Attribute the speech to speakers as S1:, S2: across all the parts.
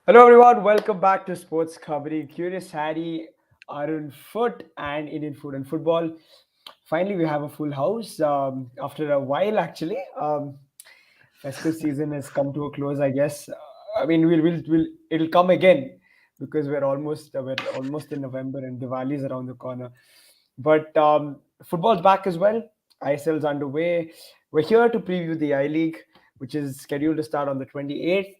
S1: Hello everyone, welcome back to Sports Khabri. Curious Harry, Arun Foot, and Indian Food and Football. Finally, we have a full house after a while. Actually, festive season has come to a close. I guess. I mean, it'll come again because we're almost in November and Diwali is around the corner. But football's back as well. ISL's underway. We're here to preview the I League, which is scheduled to start on the 28th.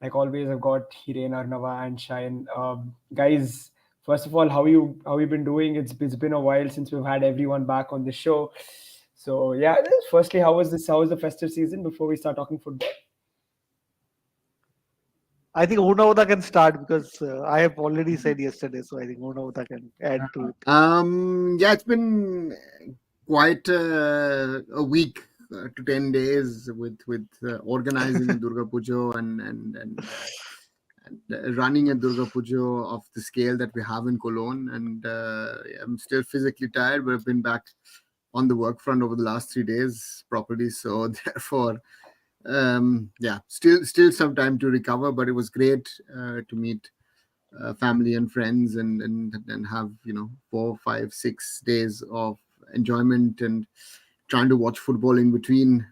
S1: Like always, I've got Hiren, Arnava, and Shayan. Guys, first of all, how you been doing? It's been a while since we've had everyone back on the show. So yeah, firstly, how was this? How was the festive season before we start talking football?
S2: I think Unavada can start because I have already said yesterday, so I think Unavada can add to it.
S3: Yeah, it's been quite a week to 10 days with organizing a Durga Pujo and running a Durga Pujo of the scale that we have in Cologne. And I'm still physically tired, but I've been back on the work front over the last 3 days properly. So therefore, yeah, still some time to recover, but it was great to meet family and friends and have 4, 5, 6 days of enjoyment and trying to watch football in between.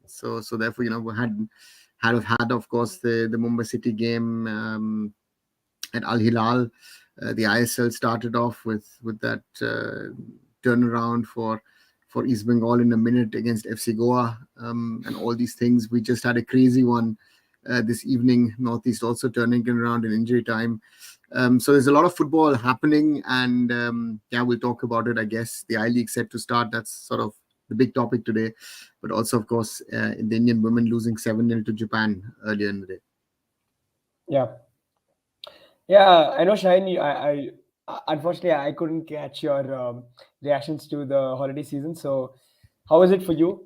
S3: So therefore, we had of course the Mumbai City game at Al Hilal. The ISL started off with that turnaround for East Bengal in a minute against FC Goa, and all these things. We just had a crazy one this evening. Northeast also turning it around in injury time. So there's a lot of football happening, and yeah, we'll talk about it. I guess the I League set to start. That's sort of the big topic today, but also, of course, the Indian women losing 7-0 to Japan earlier in the day.
S1: Yeah, yeah. I know, Shayan. Unfortunately I couldn't catch your reactions to the holiday season. So, how was it for you?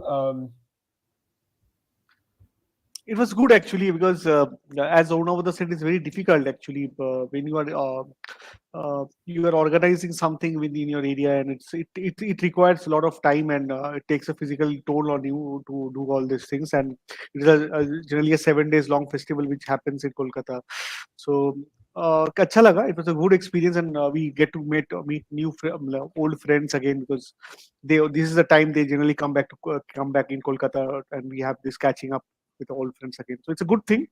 S2: It was good actually because, as Unavada said, it's very difficult actually when you are organizing something within your area, and it requires a lot of time, and it takes a physical toll on you to do all these things. And it is generally a 7 days long festival which happens in Kolkata. So अच्छा लगा. It was a good experience, and we get to meet new old friends again, because this is the time they generally come back in Kolkata, and we have this catching up with old friends again. So it's a good thing,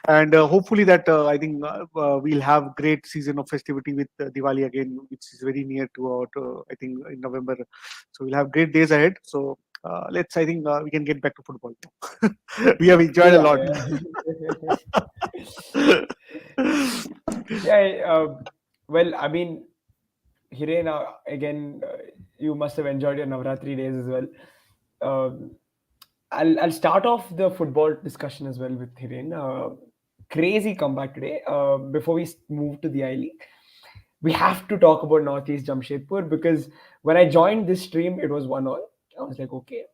S2: and hopefully that I think we'll have great season of festivity with Diwali again, which is very near to I think in November. So we'll have great days ahead. So I think we can get back to football now. We have enjoyed a
S1: Yeah,
S2: lot.
S1: yeah. Well, I mean, Hiren, again, you must have enjoyed your Navratri days as well. Um, I'll start off the football discussion as well with Hiren. Crazy comeback today. Before we move to the I League, we have to talk about Northeast Jamshedpur because when I joined this stream, it was 1-1. I was like, okay.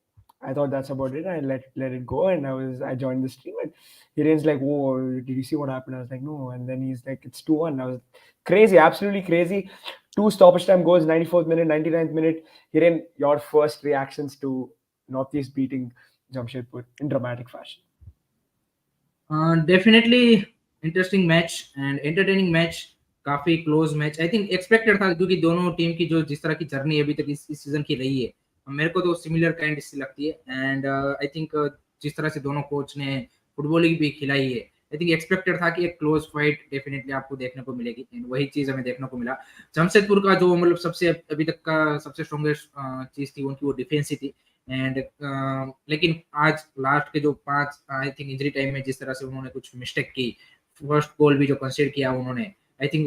S1: I thought that's about it. I let it go, and I joined the stream, and Hiren's like, "Whoa, did you see what happened?" I was like, "No," and then he's like, "It's 2-1." I was crazy, absolutely crazy. Two stoppage time goals, 94th minute, 99th minute. Hiren, your first reactions to Northeast beating Jamshedpur in dramatic fashion?
S4: Definitely interesting match and entertaining match, काफी close match I think expected था, क्योंकि दोनों team की जो जिस तरह की journey अभी तक इस सीजन की रही है, मेरे को तो सिमिलर काइंड इससे लगती है। एंड आई थिंक जिस तरह से दोनों कोच ने फुटबॉलिंग भी खिलाई है, आई थिंक एक्सपेक्टेड था कि एक क्लोज फाइट डेफिनेटली आपको देखने को मिलेगी, एंड वही चीज हमें देखने को मिला। जमशेदपुर का जो मतलब सबसे अभी तक का सबसे स्ट्रॉन्गेस्ट चीज थी उनकी, वो डिफेंस ही थी। एंड लेकिन आज लास्ट के जो 5 आई थिंक इंजरी टाइम में जिस तरह से उन्होंने कुछ मिस्टेक की, फर्स्ट गोल भी जो कंसीडर किया उन्होंने, आई थिंक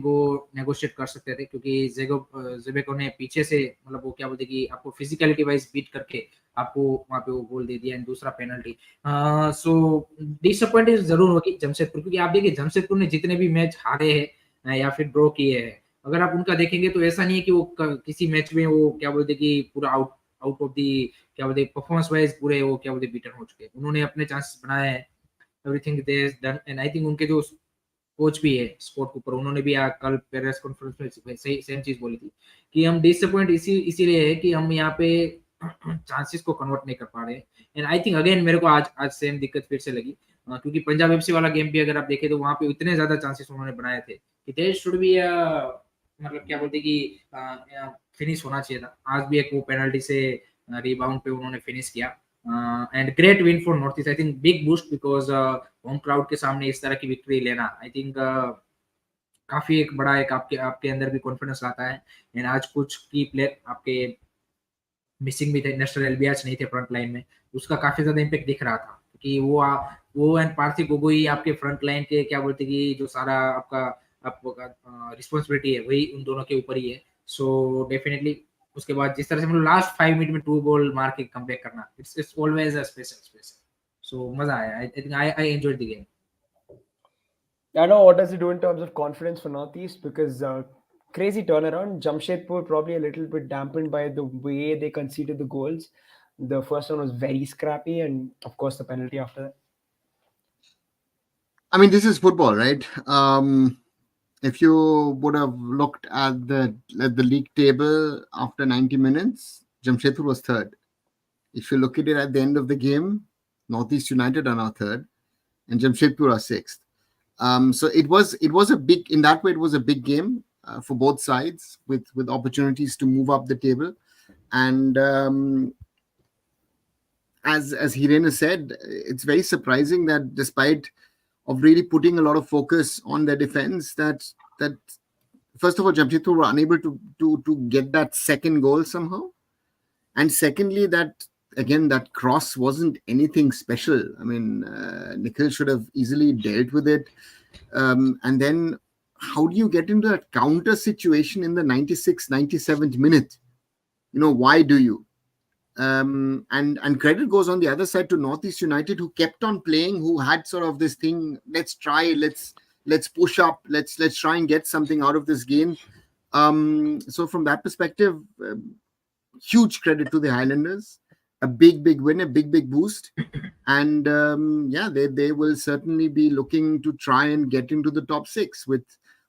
S4: वो नेगोशिएट कर सकते थे, क्योंकि जेबेको ने पीछे से मतलब वो क्या बोलते कि आपको फिजिकलिटी वाइज बीट करके आपको वहां पे वो गोल दे दिया, एंड दूसरा पेनल्टी। सो डिसअपॉइंटेड जरूर होगी जमशेदपुर, क्योंकि आप देखिए जमशेदपुर ने जितने भी मैच हारे हैं या फिर ड्रॉ किए हैं, अगर आप उनका देखेंगे तो ऐसा नहीं है कि वो किसी मैच में वो क्या बोलते कि पूरा आउट ऑफ दी क्या बोलते परफॉर्मेंस वाइज पूरे वो क्या बोलते बीटन हो चुके हैं। उन्होंने अपने चांसेस बनाए हैं, everything they has done, and I think उनके जो कोच भी है स्पोर्ट के ऊपर, उन्होंने भी कल प्रेस कॉन्फ्रेंस में सेम चीज बोली थी कि हम डिसअपॉइंट इसीलिए है कि हम यहाँ पे चांसेस को कन्वर्ट नहीं कर पा रहे। एंड आई थिंक अगेन मेरे को आज सेम दिक्कत फिर से लगी। क्योंकि पंजाब एफसी वाला गेम भी अगर आप देखें तो वहां पे इतने ज्यादा चांसेस उन्होंने बनाए थे कि दे शुड बी मतलब क्या बोलते कि फिनिश होना चाहिए था। आज भी एक वो पेनल्टी से रिबाउंड पे उन्होंने फिनिश किया। And great win for north east, I think big boost because home crowd के सामने इस तरह की विक्ट्री लेना आई थिंक काफी एक बड़ा एक आपके आपके अंदर भी कॉन्फिडेंस लाता है। एंड आज कुछ की प्लेयर आपके मिसिंग भी थे, नेशनल एलबीएच नहीं थे फ्रंट लाइन में, उसका काफी ज्यादा इम्पैक्ट दिख रहा था कि वो एंड पार्थिव गोगोई आपके फ्रंट लाइन के क्या बोलते कि जो सारा आपका रिस्पॉन्सिबिलिटी है वही उन दोनों के ऊपर ही है। सो डेफिनेटली उसके बाद जिस तरह से मतलब लास्ट 5 मिनट में 2 बॉल मार के कम बैक करना, इट्स ऑलवेज अ स्पेशल। सो मजा आया, I think I enjoyed the game.
S1: I know what does it do in terms of confidence for Northeast because crazy turnaround. Jamshedpur probably a little bit dampened by the way they conceded the goals. The first one was very scrappy, and of course the penalty after that.
S3: I mean, this is football, right? If you would have looked at the league table after 90 minutes, Jamshedpur was third. If you look at it at the end of the game, Northeast United are now third, and Jamshedpur are sixth. So it was a big, in that way it was a big game for both sides with opportunities to move up the table. And as Hirena said, it's very surprising that despite of really putting a lot of focus on their defense, that first of all Jamshedpur were unable to get that second goal somehow, and secondly that again that cross wasn't anything special. I mean, Nikhil should have easily dealt with it. And then how do you get into that counter situation in the 96th, 97th minute? Why do you? And credit goes on the other side to Northeast United, who kept on playing, who had sort of this thing, let's try, let's push up, let's try and get something out of this game. So from that perspective, huge credit to the Highlanders. A big win, a big boost. And they will certainly be looking to try and get into the top 6 with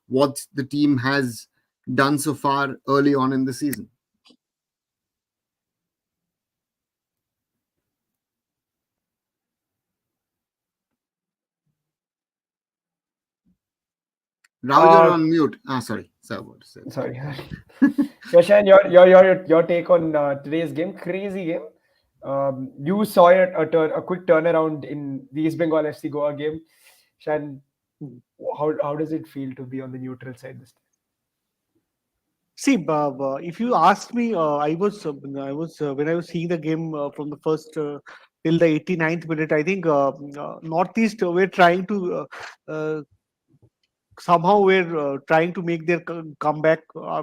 S3: what the team has done so far early on in the season. Rahul, you're on mute. Sorry.
S1: Sorry. Yashan, your take on today's game, crazy game. You saw a quick turnaround in the East Bengal FC Goa game. Shan, how does it feel to be on the neutral side this time?
S2: See, if you ask me, I was when I was seeing the game from the first till the 89th minute, I think Northeast were trying to somehow trying to make their comeback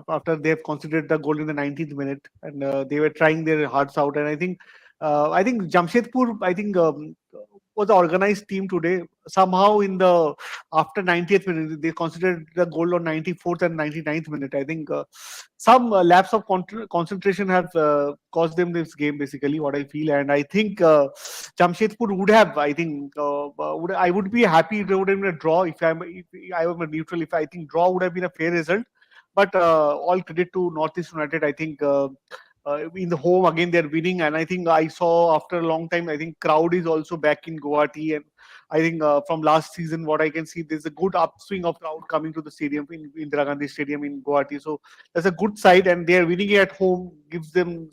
S2: after they have conceded the goal in the 19th minute, and they were trying their hearts out. And I think Jamshedpur, was the organized team today. Somehow in the after 90th minute, they considered the goal on 94th and 99th minute. I think some lapse of concentration have caused them this game, basically, what I feel. And I think Jamshedpur would have, I think, I would be happy if there would have been a draw if I were neutral. If I think draw would have been a fair result. But all credit to Northeast United. I think in the home again they're winning, and I think I saw after a long time, I think crowd is also back in Guwahati, and I think from last season what I can see, there's a good upswing of crowd coming to the stadium in Indira Gandhi Stadium in Guwahati. So that's a good side, and they're winning at home give them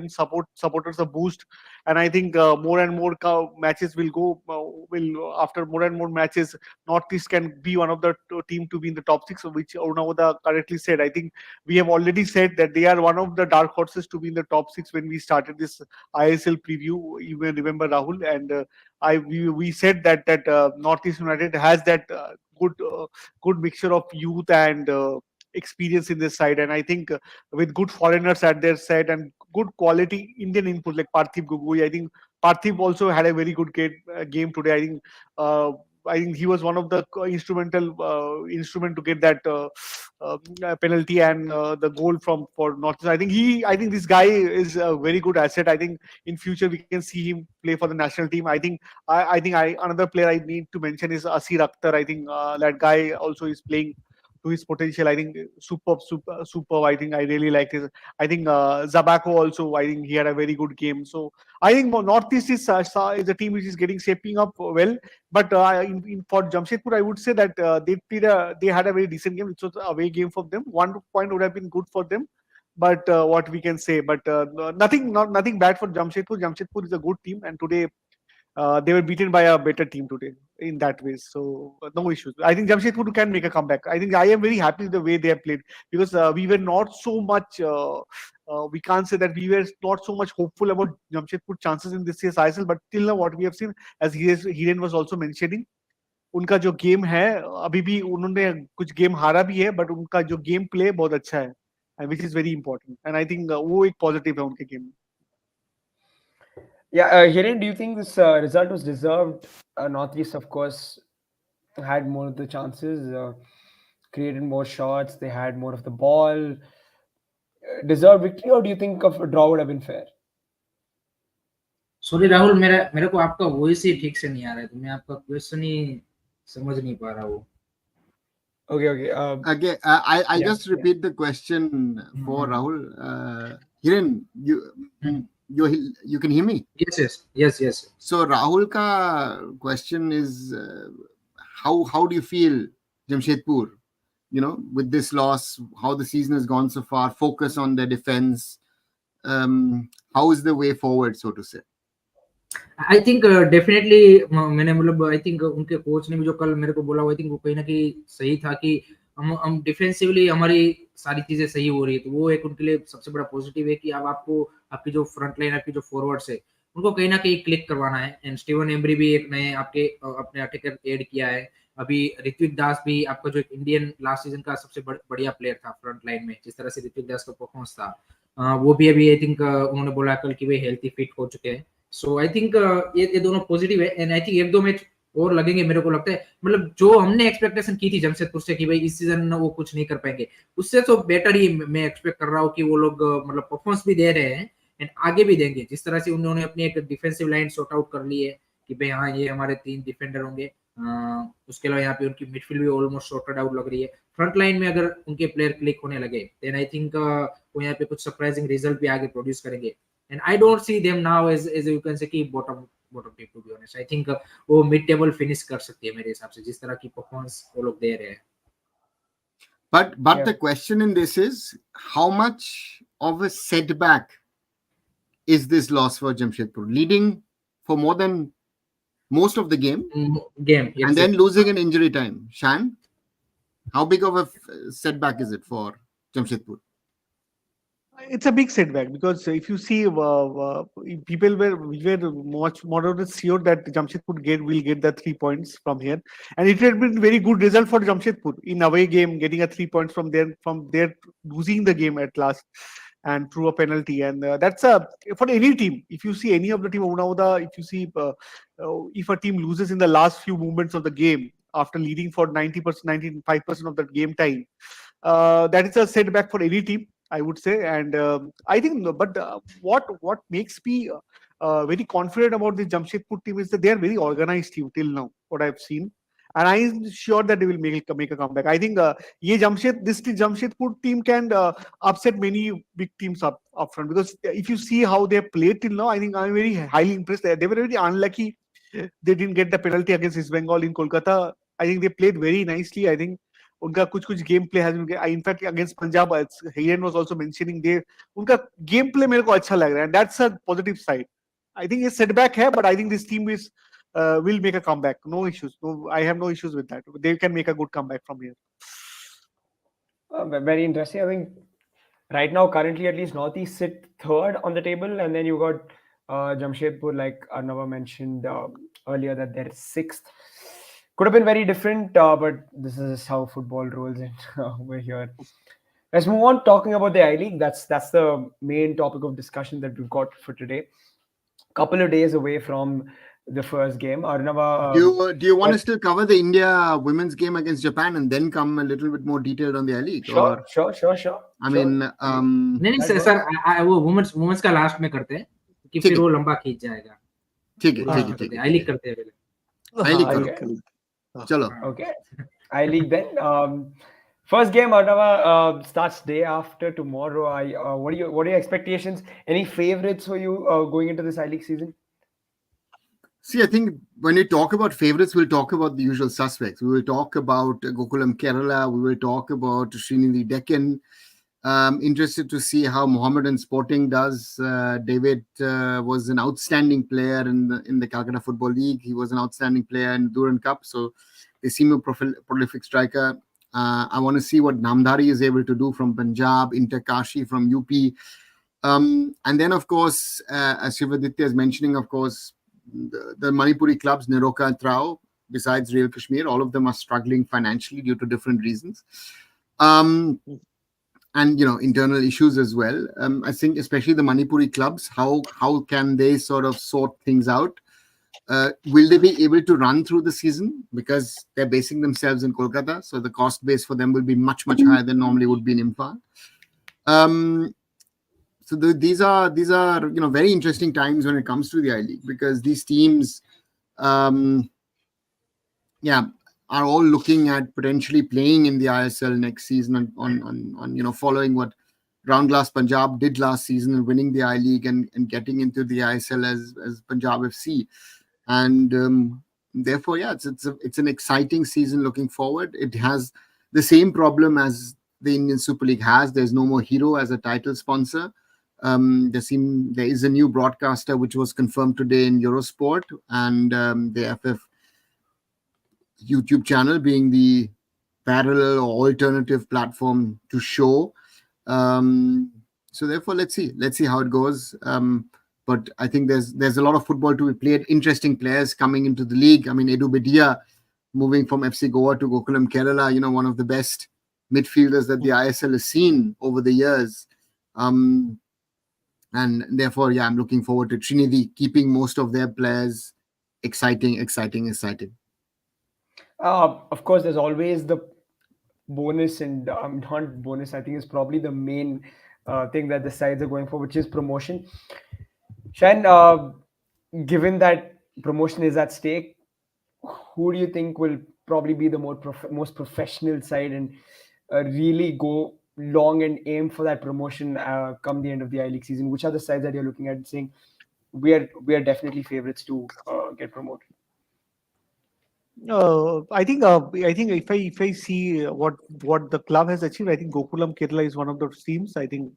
S2: supporters a boost. And I think more and more matches will go will after more and more matches, Northeast can be one of the team to be in the top 6, which Arunavoda correctly said. I think we have already said that they are one of the dark horses to be in the top 6 when we started this ISL preview. You may remember, Rahul, and we said that Northeast United has that good mixture of youth and experience in this side, and I think with good foreigners at their side and good quality Indian input like Parthiv Gogoi. I think Parthiv also had a very good game today. I think he was one of the instrument to get that penalty and the goal for North. I think this guy is a very good asset. I think in future we can see him play for the national team. I think another player I need to mention is Asir Akhtar. I think that guy also is playing to his potential. I think superb. I think I really like his. I think Zabako also. I think he had a very good game. So I think Northeast is a team which is getting shaping up well. But for Jamshedpur, I would say that they had a very decent game. It was a away game for them. 1 point would have been good for them. But what we can say, but nothing bad for Jamshedpur. Jamshedpur is a good team, and today they were beaten by a better team today in that way. So no issues. I think Jamshedpur can make a comeback. I think I am very happy with the way they have played, because we were not so much. We can't say that we were not so much hopeful about Jamshedpur chances in this year's ISL. But till now, what we have seen, as Hiren was also mentioning, उनका जो game है अभी भी उन्होंने कुछ game हारा भी है, बट उनका जो गेम प्ले बहुत अच्छा है, and which is very important. And I think वो एक पॉजिटिव है उनके गेम में.
S1: Yeah, Hiren, do you think this result was deserved? Northeast, of course, had more of the chances, created more shots, they had more of the ball. Deserved victory, or do you think of a draw would have been fair?
S4: Sorry Rahul, मेरे को आपका voice ही ठीक से नहीं आ रहा है, तो मैं आपका क्वेश्चन ही समझ नहीं पा रहा हूँ.
S1: Okay.
S3: Okay, I
S1: yeah,
S3: just repeat the question for Rahul. Hiren, you can hear me?
S4: Yes.
S3: So Rahul ka question is, how do you feel Jamshedpur, with this loss, how the season has gone so far, focus on their defense, how is the way forward, so to say?
S4: I think definitely मैंने मतलब I think उनके coach ने भी जो कल मेरे को बोला, आई थिंक वो कहीं ना कहीं सही था कि हम डिफेंसिवली हमारी सारी चीजें सही हो रही है, तो वो एक उनके लिए सबसे बड़ा पॉजिटिव है कि अब आपको आपकी जो फ्रंट लाइन, आपकी जो फॉरवर्ड्स है, उनको कहीं ना कहीं क्लिक करवाना है. एंड स्टीवन एम्ब्री भी एक नए अपने अटैकर ऐड किया है. अभी ऋत्विक दास भी आपका जो एक इंडियन लास्ट सीजन का सबसे बढ़िया प्लेयर था फ्रंट लाइन में, जिस तरह से ऋत्विक दास का परफॉर्मेंस था, वो भी अभी आई थिंक उन्होंने बोला कल कि वे हेल्थी फिट हो चुके हैं. सो आई थिंक ये दोनों पॉजिटिव है. एंड आई थिंक 1-2 मैच और लगेंगे, मेरे को लगता है. मतलब जो हमने एक्सपेक्टेशन की थी जमशेदपुर से कि भाई इस सीजन वो कुछ नहीं कर पाएंगे, उससे तो बेटर ही मैं एक्सपेक्ट कर रहा हूँ कि वो लोग मतलब परफॉर्मेंस भी दे रहे हैं एंड आगे भी देंगे. जिस तरह से उन्होंने अपनी एक डिफेंसिव लाइन सॉर्ट आउट कर ली है कि भाई हाँ ये हमारे 3 डिफेंडर होंगे. उसके अलावा यहाँ पे उनकी मिडफील्ड भी ऑलमोस्ट सॉर्टेड आउट लग रही है. फ्रंट लाइन में अगर उनके प्लेयर क्लिक होने लगे, देन आई थिंक वो यहाँ पे कुछ सरप्राइजिंग रिजल्ट भी आगे प्रोड्यूस करेंगे. And I don't see them now as you can say कि bottom team, to be honest. I think वो mid table finish कर सकती है मेरे हिसाब से, जिस तरह की performance वो लोग दे रहे हैं.
S3: But the question in this is, how much of a setback is this loss for Jamshedpur, leading for more than most of the game,
S4: Yes,
S3: and then losing in injury time? Shan, how big of a setback is it for Jamshedpur?
S2: It's a big setback, because if you see, we were much more or less sure that Jamshedpur will get the 3 points from here, and it had been very good result for Jamshedpur in away game, getting a 3 points from there losing the game at last and through a penalty. And that's for any team. If you see any of the team, if you see if a team loses in the last few moments of the game after leading for 90%, 95% of the game time, that is a setback for any team, I would say. And I think, but what makes me very confident about this Jamshedpur team is that they are very organized team till now, what I've seen, and I'm sure that they will make a comeback. I think this Jamshedpur team can upset many big teams up front, because if you see how they played till now, I think I'm very highly impressed. They were very unlucky they didn't get the penalty against East Bengal in Kolkata. I think they played very nicely. I think उनका कुछ game play has been, in fact against Punjab, Hiren was also mentioning, उनका game play मेरे को अच्छा लग रहा है, and that's a positive side. I think ये setback है, but I think this team will make a comeback. No issues. I have no issues with that. They can make a good comeback from here.
S1: Very interesting. I think right now, currently at least, Northeast sit 3rd on the table, and then you got Jamshedpur, like Arnava mentioned earlier, that they're 6th. Could have been very different, but this is how football rolls in over here. Let's move on talking about the I-League. That's the main topic of discussion that we've got for today. Couple of days away from the first game. Arnava,
S3: do you want to still cover the India women's game against Japan and then come a little bit more detailed on the I-League?
S1: Sure.
S3: I mean,
S4: नहीं sir, वो women's का last में करते हैं कि फिर वो लंबा खींच जाएगा.
S3: ठीक है.
S4: I-League करते हैं पहले.
S3: I-League करो. Chalo.
S1: Okay. I-League then. First game, Ottawa starts day after tomorrow. What are your expectations? Any favorites for you going into this I-League season?
S3: See, I think when we talk about favorites, we'll talk about the usual suspects. We will talk about Gokulam Kerala. We will talk about Srinidhi Deccan. Interested to see how Mohammedan Sporting does. David was an outstanding player in the Calcutta Football League. He was an outstanding player in Durand Cup. So they seem a prolific striker. I want to see what Namdhari is able to do from Punjab, Interkashi from UP. And then, of course, as Shivaditya is mentioning, of course, the Manipuri clubs, Niroka and Trao, besides Real Kashmir, all of them are struggling financially due to different reasons. And, internal issues as well. I think especially the Manipuri clubs, how can they sort of sort things out? Will they be able to run through the season? Because they're basing themselves in Kolkata, so the cost base for them will be much, much higher than normally would be in Imphal. So these are very interesting times when it comes to the I-League, because these teams, are all looking at potentially playing in the ISL next season on following what Ground Glass Punjab did last season and winning the I-League and getting into the ISL as Punjab FC. And therefore, it's an exciting season looking forward. It has the same problem as the Indian Super League has. There's no more Hero as a title sponsor. There is a new broadcaster which was confirmed today in Eurosport, and the FF YouTube channel being the parallel or alternative platform to show. So therefore, let's see how it goes. But I think there's a lot of football to be played. Interesting players coming into the league. I mean, Edu Bedia moving from FC Goa to Gokulam Kerala, one of the best midfielders that the ISL has seen over the years. And therefore, I'm looking forward to Trinidhi keeping most of their players. Exciting.
S1: Of course, there's always the bonus, and not bonus, I think is probably the main thing that the sides are going for, which is promotion. Shan, given that promotion is at stake, who do you think will probably be the most professional side and really go long and aim for that promotion come the end of the I-League season? Which are the sides that you're looking at saying we are definitely favorites to get promoted?
S2: I think if I see what the club has achieved, I think Gokulam Kerala is one of those teams. I think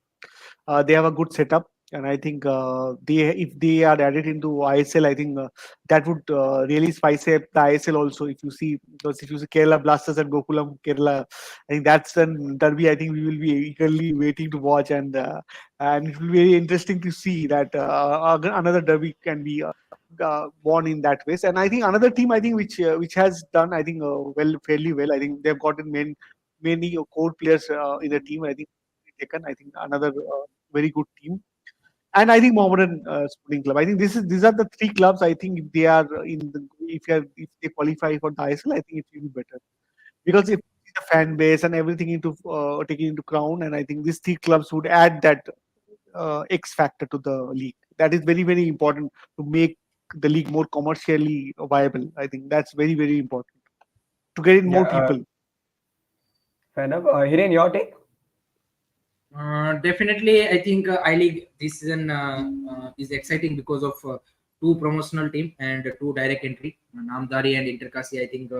S2: they have a good setup, and I think if they are added into ISL, I think that would really spice up the ISL also. If you see Kerala Blasters and Gokulam Kerala, I think that's an derby. I think we will be eagerly waiting to watch, and it will be very interesting to see that another derby can be born in that way. And I think another team, I think which has done, I think fairly well. I think they've gotten many core players in the team. I think another very good team. And I think Mohammedan Sporting Club. I think these are the three clubs. I think if they are if they qualify for the ISL, I think it will be better, because if the fan base and everything into taken into crown, and I think these three clubs would add that X factor to the league. That is very, very important to make the league more commercially viable. I think that's very, very important to get in more people.
S1: Fair enough. Hiren, your take?
S4: Definitely, I think I-League this season is exciting because of two promotional team and two direct entry, Namdhari and इंटरकाशी. I think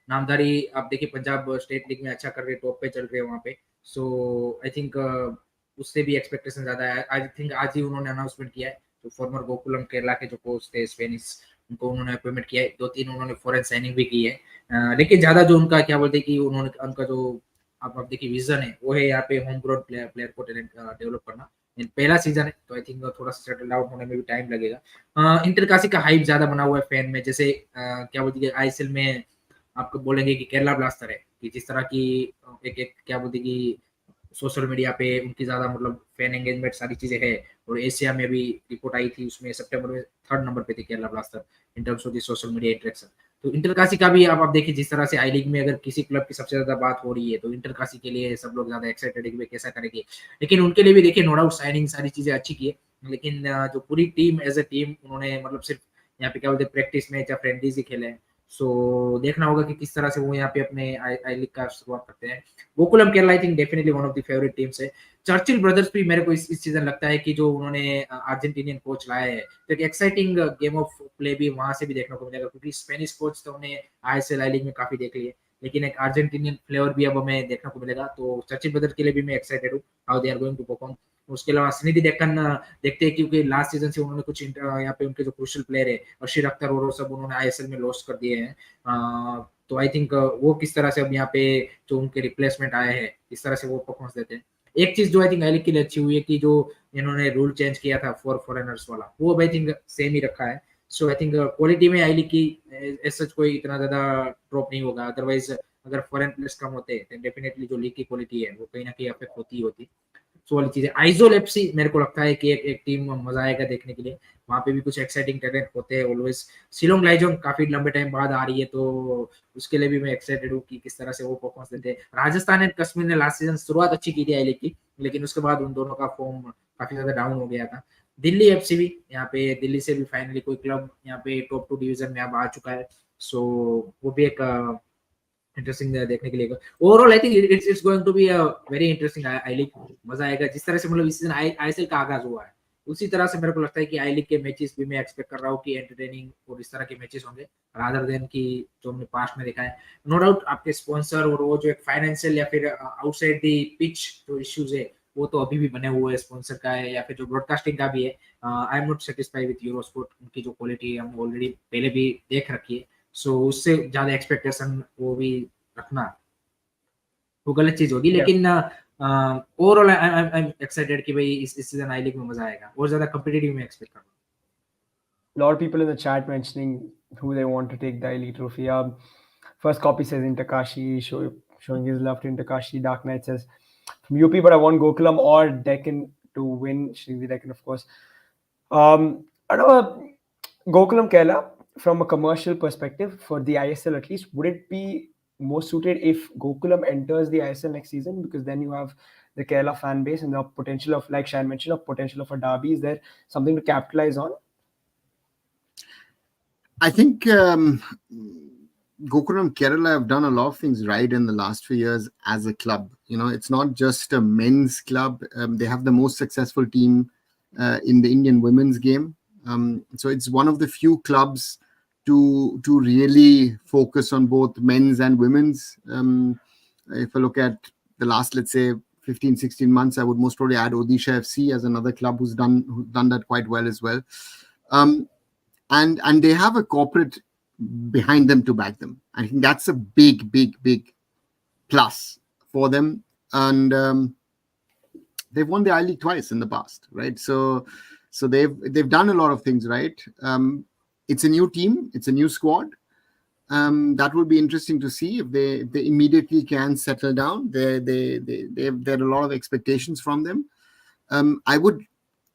S4: नामधारी आप देखिए Punjab state league में अच्छा कर रहे, top पे चल रहे हैं वहाँ पे. So I think उससे भी एक्सपेक्टेशन ज्यादा है. I think आज ही उन्होंने अनाउंसमेंट किया है, तो फॉर्मर गोकुलम केरला के जो कोच थे स्पेनिश, उनको उन्होंने अपॉइंटमेंट किया है. 2-3 उन्होंने फॉरेन साइनिंग भी की है, लेकिन ज्यादा जो उनका क्या बोलते हैं कि उनका जो आप देखिए विजन है वो है यहाँ पे होम ग्रोन प्लेयर को टैलेंट डेवलप करना. पहला सीजन है, तो आई थिंक थोड़ा सा सेटल आउट होने में भी टाइम लगेगा. इंटरकाशी का हाइप ज्यादा बना हुआ है फैन में. जैसे क्या बोलते हैं आईएसएल में आपको बोलेंगे कि केरला ब्लास्टर है, कि जिस तरह की एक क्या बोलते हैं कि सोशल मीडिया पे उनकी ज्यादा मतलब फैन एंगेजमेंट सारी चीजें है. और एशिया में भी रिपोर्ट आई थी, उसमें सितंबर में 3rd नंबर पे थी Kerala blaster in terms of the social media interaction. तो इंटरकाशी का भी आप देखिए, जिस तरह से आई लीग में अगर किसी क्लब की सबसे ज्यादा बात हो रही है, तो इंटरकाशी के लिए सब लोग ज्यादा एक्साइटेड है कि कैसा करेंगे. लेकिन उनके लिए भी देखिए नो डाउट साइनिंग सारी चीजें अच्छी की है, लेकिन जो पूरी टीम एज ए टीम उन्होंने मतलब सिर्फ यहाँ पे क्या बोलते हैं प्रैक्टिस मैच या फ्रेंडलीज ही खेले हैं. सो देखना होगा कि किस तरह से वो यहाँ पे अपने आई लीग का शुरुआत करते हैं। Gokulam Kerala I think definitely one of the favourite teams है। चर्चिल ब्रदर्स भी मेरे को इस सीजन लगता है कि जो उन्होंने अर्जेंटीनियन कोच लाए हैं तो एक एक्साइटिंग गेम ऑफ प्ले भी वहां से भी देखने को मिलेगा, क्योंकि स्पेनिश कोच तो हमने आईएसएल आई लीग में काफी देख लिए, लेकिन एक अर्जेंटीनियन फ्लेवर भी अब हमें देखने को मिलेगा। तो चर्चिल ब्रदर्स के लिए भी मैं एक्साइटेड हूँ how they are going to perform. उसके अलावा सनीदी डेक्कन देखते हैं, क्योंकि लास्ट सीजन से उन्होंने कुछ यहाँ पे उनके जो क्रूशियल प्लेयर है अशीर अख्तर और वो सब उन्होंने आईएसएल में लॉस्ट कर दिए हैं। तो आई थिंक वो किस तरह से अब यहाँ पे जो उनके रिप्लेसमेंट आए हैं इस तरह से वो परफॉर्मेंस देते हैं। एक चीज जो आई थिंक आई लीग के लिए अच्छी हुई है कि जो इन्होंने रूल चेंज किया था फॉर फॉरेनर्स वाला, वो अब आई थिंक सेम ही रखा है। सो आई थिंक क्वालिटी में आई लीग की ऐसा कोई इतना ज्यादा ड्रॉप नहीं होगा। अदरवाइज अगर फॉरेन प्लेयर्स कम होते तो डेफिनेटली जो लीग की क्वालिटी है वो कहीं ना कहीं अफेक्ट होती ही होती। सो वाली चीजें। आइजोल एफसी मेरे को लगता है कि एक टीम मजा आएगा देखने के लिए, वहां पे भी कुछ एक्साइटिंग टैलेंट होते हैं ऑलवेज। शिलोंग लाइजोंग काफी लंबे टाइम बाद आ रही है, तो उसके लिए भी मैं एक्साइटेड हूँ कि किस तरह से वो परफॉर्मेंस देते हैं। राजस्थान एंड कश्मीर ने लास्ट सीजन शुरुआत अच्छी की थी आई लीग की, लेकिन उसके बाद उन दोनों का फॉर्म काफी ज्यादा डाउन हो गया था। दिल्ली एफसी भी यहाँ पे, दिल्ली से भी फाइनली कोई क्लब यहाँ पे टॉप 2 डिवीजन में अब आ चुका है। सो वो भी एक इंटरेस्टिंग देखने के लिए। Overall I think it's going to be a very interesting I league. मजा आएगा जिस तरह से मतलब इस सीजन आईएसएल का आगाज हुआ है, उसी तरह से मेरे को लगता है कि आई लीग के मैचेस भी मैं एक्सपेक्ट कर रहा हूँ कि एंटरटेनिंग और इस तरह के मैचेस होंगे रादर देन की जो हमने पास्ट में देखा है। नो डाउट आपके स्पॉन्सर और वो जो एक फाइनेंशियल या फिर आउटसाइड द पिच जो इश्यूज है वो तो अभी भी बने हुए हैं, स्पॉन्सर का है या फिर जो ब्रॉडकास्टिंग का भी है। I am not satisfied with Eurosport, उनकी जो क्वालिटी हम ऑलरेडी पहले भी देख रखी है। सो उससे ज्यादा एक्सपेक्टेशन वो भी रखना वो गलत चीज होगी। लेकिन ओवरऑल आई एम एक्साइटेड कि भाई इस सीजन आई लीग में मजा आएगा और ज्यादा कॉम्पिटिटिव में एक्सपेक्ट कर रहा हूं।
S1: A lot of people in the chat mentioning who they want to take the elite trophy. First copy says Intakashi, showing his love to Intakashi. Dark Knight says from UP, but I want Gokulam or Deccan to win. Srinidhi Deccan, of course. I know Gokulam Kerala, from a commercial perspective, for the ISL at least, would it be more suited if Gokulam enters the ISL next season? Because then you have the Kerala fan base and the potential of, like Shan mentioned, of potential of a derby. Is there something to capitalize on?
S3: I think Gokulam Kerala have done a lot of things right in the last few years as a club. You know, it's not just a men's club. They have the most successful team in the Indian women's game. So it's one of the few clubs to really focus on both men's and women's. If I look at the last, let's say, 15, 16 months, I would most probably add Odisha FC as another club who's done that quite well as well. And they have a corporate behind them to back them. I think that's a big plus for them. And they've won the I League twice in the past, right? So they've done a lot of things right. It's a new team, it's a new squad. That will be interesting to see if they immediately can settle down. There are a lot of expectations from them. I would,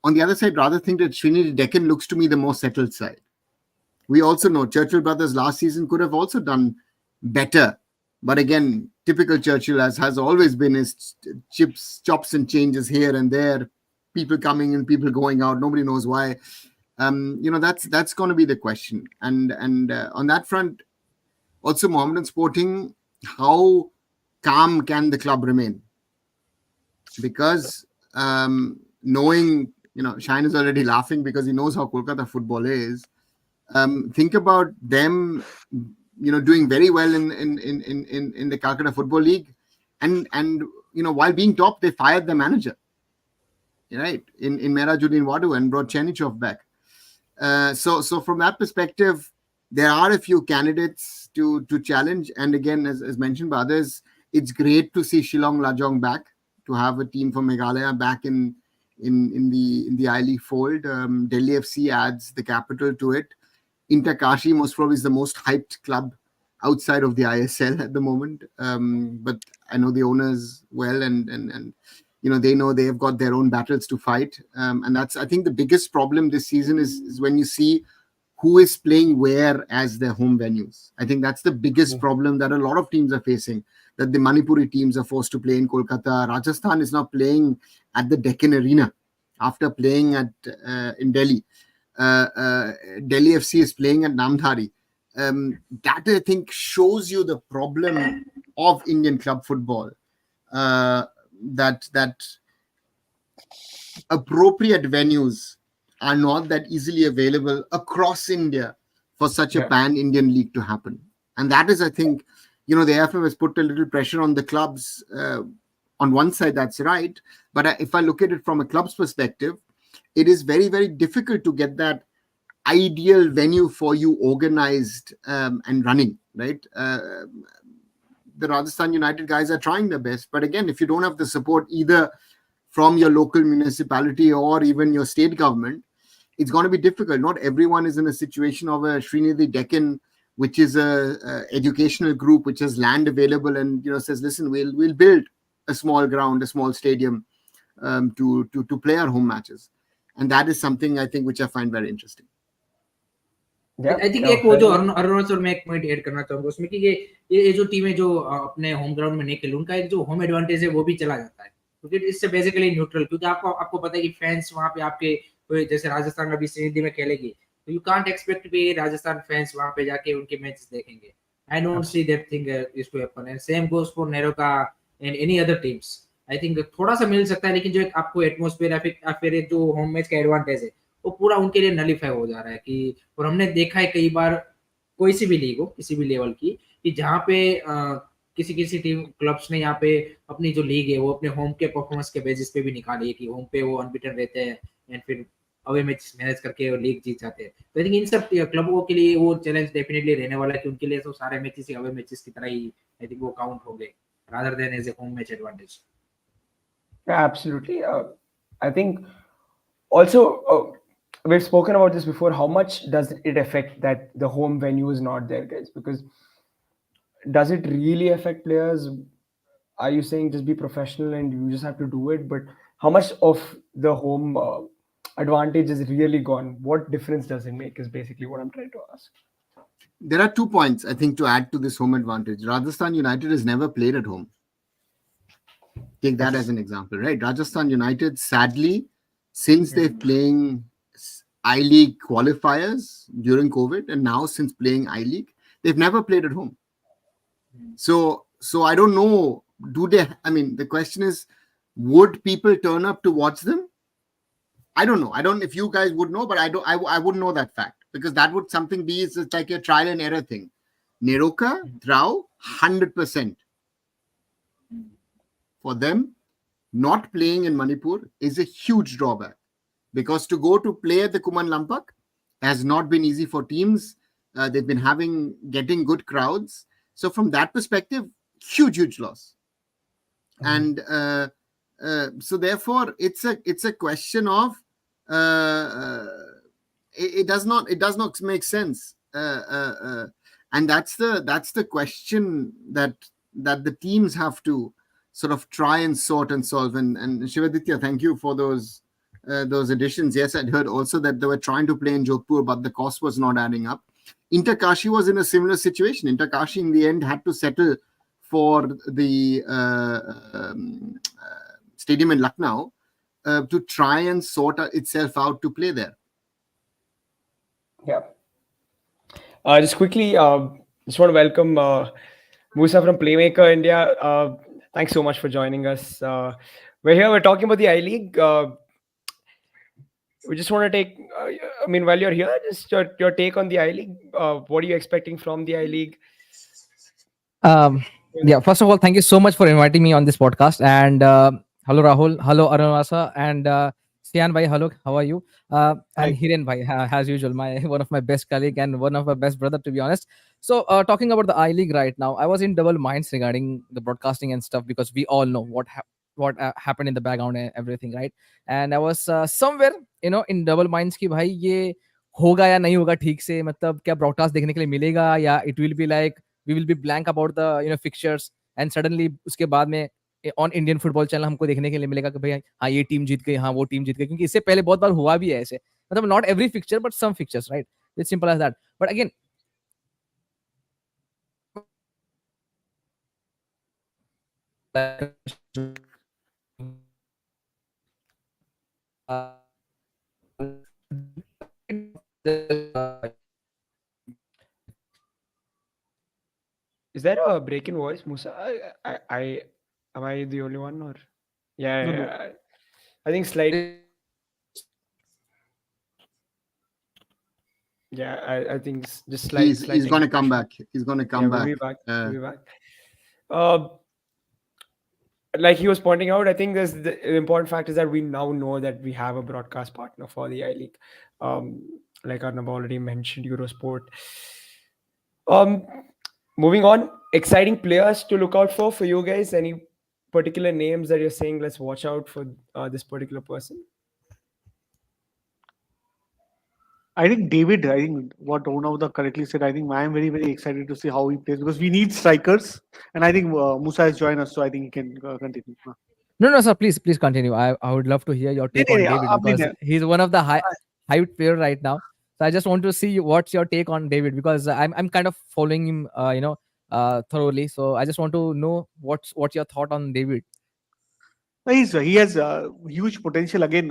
S3: on the other side, rather think that Srinidhi Deccan looks to me the more settled side. We also know Churchill Brothers last season could have also done better. But again, typical Churchill, as has always been, is chops and changes here and there, people coming and people going out. Nobody knows why. That's going to be the question. And on that front, also Mohammedan Sporting, how calm can the club remain? Because knowing, Shine is already laughing because he knows how Kolkata football is. Think about them, doing very well in the Calcutta Football League, and while being top, they fired the manager, right? In Merajuddin Wadu and brought Chenichov back. So from that perspective, there are a few candidates to challenge. And again, as mentioned by others, it's great to see Shillong Lajong back, to have a team from Meghalaya back in the I League fold. Delhi FC adds the capital to it. Intakashi most probably is the most hyped club outside of the ISL at the moment. But I know the owners well, and they know they have got their own battles to fight. And that's, I think, the biggest problem this season is when you see who is playing where as their home venues. I think that's the biggest problem that a lot of teams are facing, that the Manipuri teams are forced to play in Kolkata. Rajasthan is now playing at the Deccan Arena after playing in Delhi. Delhi FC is playing at Namdhari. that I think shows you the problem of Indian club football. That appropriate venues are not that easily available across India for such a
S1: Yeah.
S3: pan-Indian league to happen. And that is, I think, the AFF has put a little pressure on the clubs. On one side, that's right. But if I look at it from a club's perspective, it is very, very difficult to get that ideal venue for you organized and running, right? The Rajasthan United guys are trying their best. But again, if you don't have the support either from your local municipality or even your state government, it's going to be difficult. Not everyone is in a situation of a Srinidhi Deccan, which is a educational group which has land available and says, listen, we'll build a small ground, a small stadium to play our home matches. And that is something I think which I find very interesting.
S4: I think एक वो जो अरुणाचल में एक point add करना चाहूंगा उसमें कि ये जो टीमें जो अपने होम ग्राउंड में नहीं खेल उनका एक जो होम एडवांटेज है वो भी चला जाता है क्योंकि इससे बेसिकली न्यूट्रल क्योंकि आपको पता है कि फैंस वहां पे आपके जैसे राजस्थान अभी श्रीनिधि में खेलेगी तो यू कांट एक्सपेक्ट कि राजस्थान फैंस वहां पे जाके उनके मैचेस देखेंगे I don't see that thing is to happen and same goes for NEROCA and any other teams I think थोड़ा सा मिल सकता है लेकिन जो एक आपको एटमॉस्फेयर या फिर एक जो होम मैच का एडवांटेज है वो पूरा उनके लिए नलीफाई हो जा रहा है कि और हमने देखा है कई बार कोई सी भी लीग हो किसी भी लेवल की कि जहाँ पे किसी टीम क्लब्स ने यहाँ पे अपनी जो लीग है वो अपने होम के परफॉर्मेंस के बेसिस पे भी निकाली है कि होम पे वो अनबीटन रहते हैं एंड फिर अवे मैच मैनेज करके लीग जीत जाते हैं तो आई थिंक इन सब क्लबों के लिए वो चैलेंज डेफिनेटली रहने वाला है कि उनके लिए तो सारे मैचेस अवे मैचेस की तरह ही आई थिंक वो काउंट हो गए rather than as a home match advantage
S1: Absolutely. I think also we've spoken about this before. How much does it affect that the home venue is not there, guys? Because does it really affect players? Are you saying just be professional and you just have to do it? But how much of the home advantage is really gone? What difference does it make? Is basically what I'm trying to ask.
S3: There are 2 points, I think, to add to this home advantage. Rajasthan United has never played at home. Take that as an example, right? Rajasthan United, sadly, since they're playing I-League qualifiers during COVID and now since playing I-League, they've never played at home. So I don't know, the question is, would people turn up to watch them? I don't know. I don't know if you guys would know, but I wouldn't know that fact because that would something be, it's like a trial and error thing. Neroka, Rao, 100%. For them, not playing in Manipur is a huge drawback because to go to play at the Kuman Lampak has not been easy for teams. They've been getting good crowds. So from that perspective, huge loss. And so therefore, it's a question of it does not make sense. And that's the question that the teams have to sort of try and sort and solve. And Shivaditya, thank you for those additions. Yes, I'd heard also that they were trying to play in Jodhpur, but the cost was not adding up. Interkashi was in a similar situation. Interkashi in the end had to settle for the stadium in Lucknow to try and sort itself out to play there.
S1: Yeah. Just quickly, just want to welcome Musa from Playmaker India. Thanks so much for joining us. We're here. We're talking about the I-League. We just want to take, while you're here, just your take on the I-League. What are you expecting from the I-League?
S5: Yeah, first of all, thank you so much for inviting me on this podcast. And hello, Rahul. Hello, Arunasa. And Sian Bhai, hello. How are you? And Hiren Bhai, as usual, one of my best colleague and one of my best brother, to be honest. So talking about the I-League right now, I was in double minds regarding the broadcasting and stuff because we all know what happened in the background and everything, right? And I was somewhere, in double minds ki bhai ye होगा या नहीं होगा ठीक से मतलब क्या broadcast देखने के लिए मिलेगा या it will be like we will be blank about the fixtures and suddenly उसके बाद में ऑन इंडियन फुटबॉल चैनल हमको देखने के लिए मिलेगा कि भाई हाँ ये टीम जीत गई हाँ वो टीम जीत गई क्योंकि इससे पहले बहुत बार हुआ भी है ऐसे मतलब not every fixture but some fixtures right it's simple as that but again
S1: Is there a break in voice, Musa? I am I the only one or? Yeah,
S2: No,
S1: yeah,
S2: no.
S1: yeah. I think slight. Yeah, I think just slight
S3: He's going to
S1: technical
S3: come
S1: issue.
S3: back. He's going to
S1: Yeah,
S3: come
S1: we'll
S3: back.
S1: be back. We'll be back. Uh, like he was pointing out, I think there's the important fact is that we now know that we have a broadcast partner for the I League. Um, like Arnab already mentioned, Eurosport. Um, moving on, exciting players to look out for you guys. Any particular names that you're saying? Let's watch out for this particular person.
S2: I think David, I think what Onavda correctly said, I think I am very, very excited to see how he plays because we need strikers. And I think Musa has joined us, so I think he can continue.
S5: No, sir. Please continue. I would love to hear your take on David
S2: I mean,
S5: because he's one of the hyped player right now. So I just want to see what's your take on David because I'm kind of following him, thoroughly. So I just want to know what's your thought on David.
S2: he has huge potential again,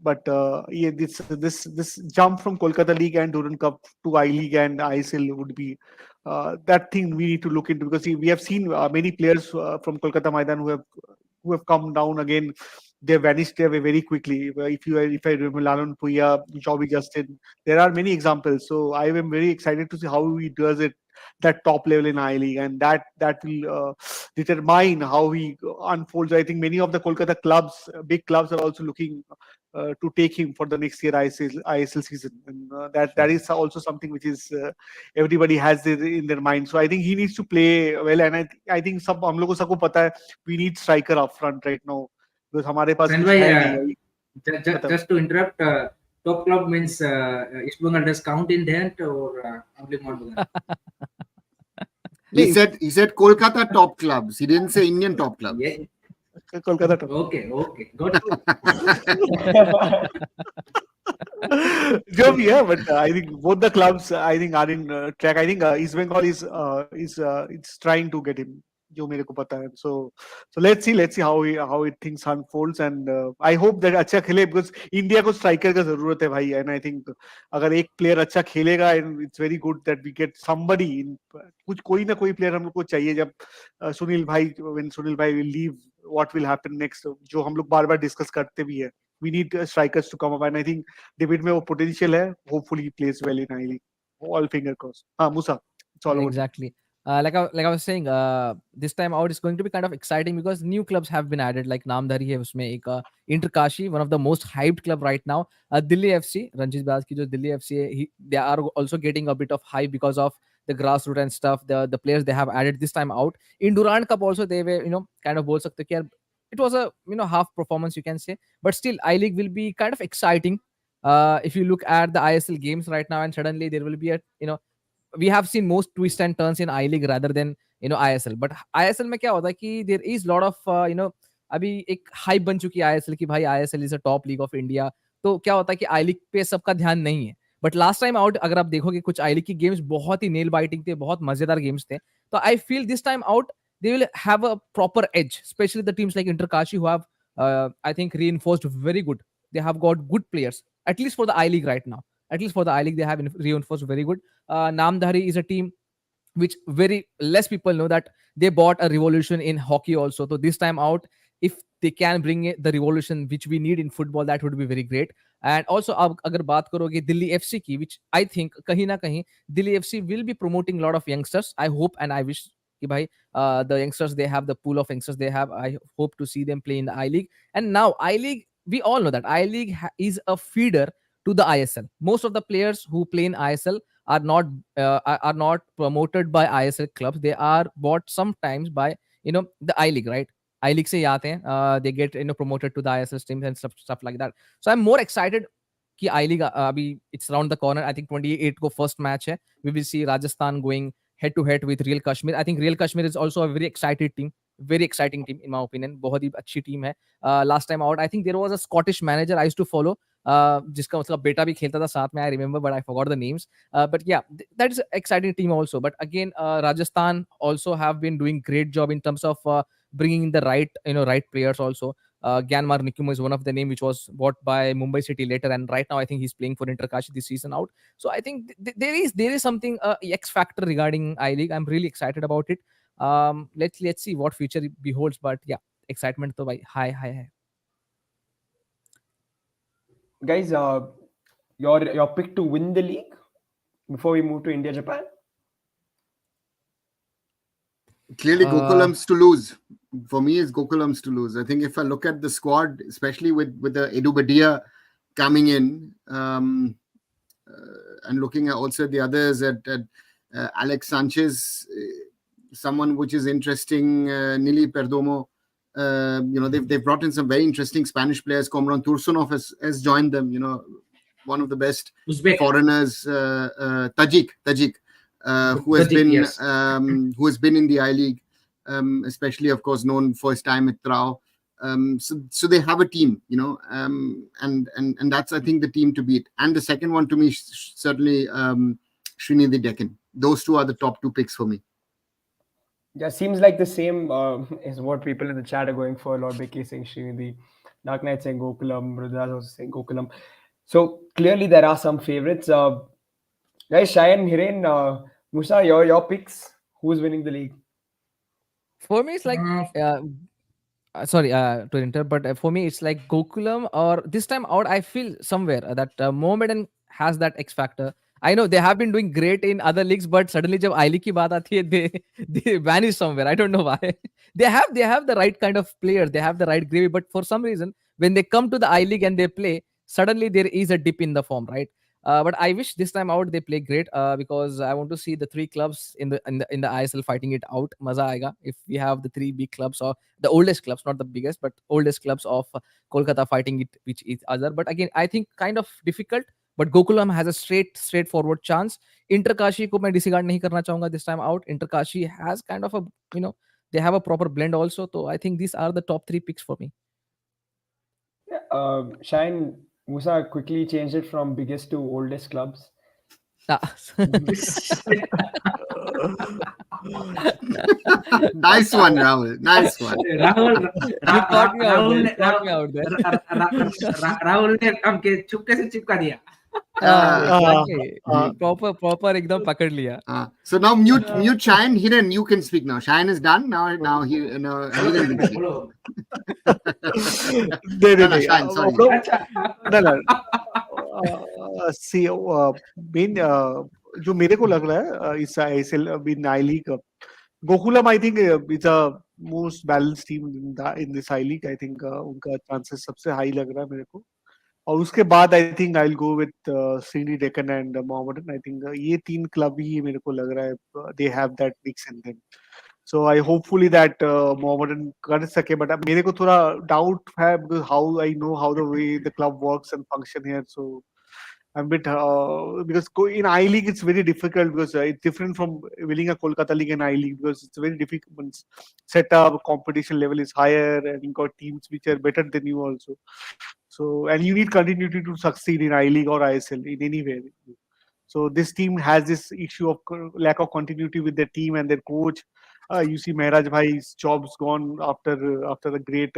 S2: but this jump from Kolkata League and Durand Cup to I League and ISL would be that thing we need to look into because we have seen many players from Kolkata Maidan who have come down again. They vanished away very quickly. If I remember Lalon Puya, Joby Justin, there are many examples. So I am very excited to see how he does it that top level in I League, and that will determine how he unfolds. I think many of the Kolkata clubs, big clubs, are also looking to take him for the next year ISL season, and that is also something which is everybody has it in their mind. So I think he needs to play well, and I think सब हम लोगों को सबको पता है we need striker up front right now because हमारे पास
S4: And
S2: कुछ है नहीं.
S4: just to interrupt, top club means East Bengal does count in that or only Mohun
S3: He said Kolkata top clubs. He didn't say Indian top clubs.
S4: Yeah.
S2: Kolkata top.
S4: Okay, got it.
S2: जो भी है, but I think both the clubs I think are in track. I think East Bengal is it's trying to get him. जो मेरे को पता है. So let's see how it things unfolds, and I hope that अच्छा खेले because India को striker का जरूरत है भाई, and I think अगर एक player अच्छा खेलेगा, and it's very good that we get somebody in कुछ कोई ना कोई player हम लोग को चाहिए जब सुनील भाई when सुनील भाई will leave, what will happen next, जो हम लोग बार-बार discuss करते भी है. We need strikers to come up, and I think David में वो potential है. Hopefully he plays well in I League. All finger crossed. हाँ Musa, it's all over.
S5: Exactly. Like I was saying, this time out is going to be kind of exciting because new clubs have been added. Like Namdhari है उसमें एक Interkashi, one of the most hyped club right now. Delhi FC, Ranjit Baz की जो Delhi FC है, they are also getting a bit of hype because of the grassroots and stuff. The players they have added this time out in Durand Cup also they were kind of बोल सकते कि यार it was a half performance you can say, but still I League will be kind of exciting. If you look at the ISL games right now and suddenly there will be a we have seen most twists and turns in I League rather than ISL. But ISL में क्या होता है कि there is lot of अभी एक hype बन चुकी है ISL की भाई ISL is a top league of India. तो क्या होता है कि I League पे सबका ध्यान नहीं है. बट लास्ट टाइम आउट अगर आप देखोगे कुछ आई लीग की गेम्स बहुत ही नेल बाइटिंग थे, बहुत मजेदार गेम्स थे. तो I feel this time out they will have a proper edge, especially the teams like Interkashi who have I think reinforced very good. They have got good players, at least for the I League right now. At least for the I League, they have reinforced very good. Namdhari is a team which very less people know that they bought a revolution in hockey also. So this time out, if they can bring the revolution which we need in football, that would be very great. And also अब अगर बात करोगे Delhi FC की, which I think कहीं ना कहीं Delhi FC will be promoting a lot of youngsters. I hope and I wish कि भाई the youngsters they have, the pool of youngsters they have, I hope to see them play in the I League. And now I League, we all know that I League is a feeder to the ISL. Most of the players who play in ISL are not promoted by ISL clubs. They are bought sometimes by the I League, right? I League से ही आते हैं. They get promoted to the ISL teams and stuff like that. So I'm more excited कि I League अभी it's around the corner. I think 28 को first match है. We will see Rajasthan going head to head with Real Kashmir. I think Real Kashmir is also a very excited team. Very exciting team in my opinion. बहुत ही अच्छी team है. Last time out, I think there was a Scottish manager I used to follow. जिसका मतलब बेटा भी खेलता था साथ में. I remember, but I forgot the names. But yeah, that is an exciting team also. But again, Rajasthan also have been doing great job in terms of bringing in the right right players also. Gyanmar Nikumu is one of the name which was bought by Mumbai City later, and right now I think he's playing for Interkashi this season out. So I think there is something X factor regarding I League. I'm really excited about it. Let's see what future it beholds, but yeah, excitement to by high.
S1: Guys, your pick to win the league before we move to India Japan.
S3: Clearly, Gokulam's to lose. For me, it's Gokulam's to lose. I think if I look at the squad, especially with the Edu Badia coming in, and looking at also the others at Alex Sanchez, someone which is interesting, Nili Perdomo. They've brought in some very interesting Spanish players. Komran Tursunov has joined them. One of the best
S4: Uzbek.
S3: foreigners, Tajik. Who has been in the I League, especially of course known for his time at Trao. So they have a team, and that's I think the team to beat. And the second one to me certainly Srinidhi Deccan. Those two are the top two picks for me.
S1: Yeah, seems like the same is what people in the chat are going for. Lord Becky saying Srinidhi, Dark Knight saying Gokulam, Rudraj also saying Gokulam. So clearly there are some favorites. Guys, Shayan, Hiren, Musa, your picks. Who's winning the league?
S5: For me, it's like sorry to interrupt, but for me, it's like Gokulam, or this time out, I feel somewhere that Mohammedan has that X factor. I know they have been doing great in other leagues, but suddenly jab I League ki baat aati hai, they vanish somewhere. I don't know why. They have the right kind of player, they have the right gravy, but for some reason, when they come to the I League and they play, suddenly there is a dip in the form, right? But I wish this time out they play great because I want to see the three clubs in the ISL fighting it out. Maza aega if we have the three big clubs, or the oldest clubs, not the biggest, but oldest clubs of Kolkata fighting it which each other. But again, I think kind of difficult. But Gokulam has a straightforward chance. Interkashi को मैं disregard नहीं करना चाहूँगा this time out. Interkashi has kind of a they have a proper blend also. So I think these are the top three picks for me.
S1: Shayan, Musa quickly changed it from biggest to oldest clubs.
S3: Nice one, Rahul. Nice one.
S4: Rahul
S5: caught me out there.
S4: Rahul ने हमके चुपके से चिपका दिया.
S5: Exactly. Proper एकदम पकड़ लिया.
S3: So now mute Shayan. Hiren, you can speak now. Shayan is done. Now Hiren can speak. Shayan, sorry.
S2: See, main जो मेरे को लग रहा है इस ISL I League, Gokulam I think it's a most balanced team in this I League. I think उनका chances सबसे high लग रहा है मेरे को. और उसके बाद I think I'll go with Srinidhi Deccan and Mohammedan. I think ये तीन club ही मेरे को लग रहा है they have that mix in them. So I hopefully that Mohammedan कर सके, but मेरे को थोड़ा doubt है because how I know how the way the club works and function here. So I'm a bit because in I League it's very difficult because it's different from winning a Kolkata League and I League because it's very difficult. Setup, competition level is higher, and you got teams which are better than you also. So and you need continuity to succeed in I League or ISL in any way. So this team has this issue of lack of continuity with their team and their coach. You see Mehraj Bhai's job's gone after the great.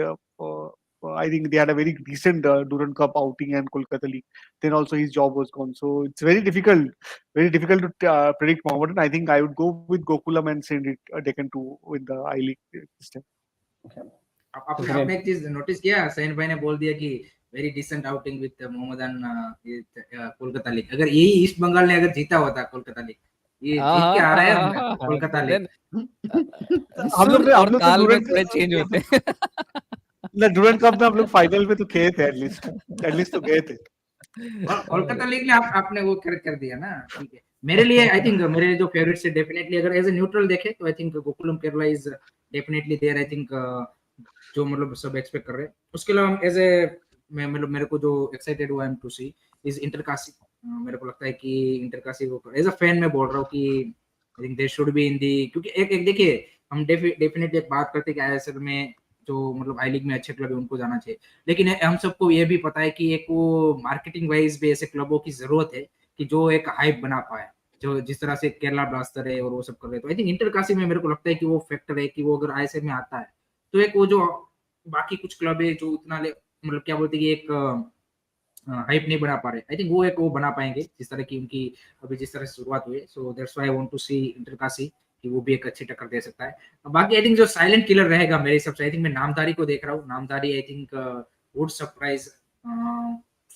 S2: I think they had a very decent Durand Cup outing and Kolkata League. Then also his job was gone. So it's very difficult to predict Mohammedan. I think I would go with Gokulam and send it Deccan to win the I League this time.
S4: आपने एक चीज notice किया, San भाई ने बोल दिया कि very decent outing with Mohammedan Kolkata league. अगर यही ईस्ट बंगाल ने अगर जीता होता कोलकाता लीग, ये जीत के आ रहा है कोलकाता लीग.
S5: हम लोग काल में थोड़े चेंज होते हैं.
S2: डूरंड कप में हम लोग फाइनल में तो गए थे, एटलीस्ट तो गए थे.
S4: कोलकाता लीग ने आपने वो कर दिया ना. ठीक है, मेरे लिए आई थिंक मेरे जो फेवरेट्स है डेफिनेटली अगर एज ए न्यूट्रल देखे तो I think Gokulam Kerala is definitely there. I think जो मतलब सब एक्सपेक्ट कर रहे हैं. उसके अलावा एज ए मतलब मेरे को जो एक्साइटेड हुआ एम टू सी इज इंटरकाशी. मेरे को लगता है कि इंटरकाशी को एज अ फैन मैं बोल रहा हूँ कि I think they should be in the, क्योंकि एक देखिए हम डेफिनेटली एक बात करते हैं कि आईएसएल में जो मतलब आई लीग में अच्छे क्लब है उनको जाना चाहिए, लेकिन हम सबको ये भी पता है कि एक वो मार्केटिंग वाइज भी ऐसे क्लबों की जरूरत है कि जो एक हाइप बना पाए, जो जिस तरह से केरला ब्लास्टर है और वो सब कर रहे हैं. तो आई थिंक इंटरकाशी में मेरे को लगता है कि वो फैक्टर है कि वो अगर आईएसएल में आता है तो एक वो जो बाकी कुछ क्लब है जो उतना मतलब क्या बोलते हैं कि एक हाइप नहीं बना पा रहे। आई थिंक वो एक वो बना पाएंगे जिस तरह की उनकी अभी जिस तरह से शुरुआत हुई है। So that's why I want to see Inter Kashi कि वो भी एक अच्छी टक्कर दे सकता है। बाकी आई थिंक जो साइलेंट किलर रहेगा मेरे हिसाब से, आई थिंक मैं नामधारी को देख रहा हूँ। Namdhari I think would surprise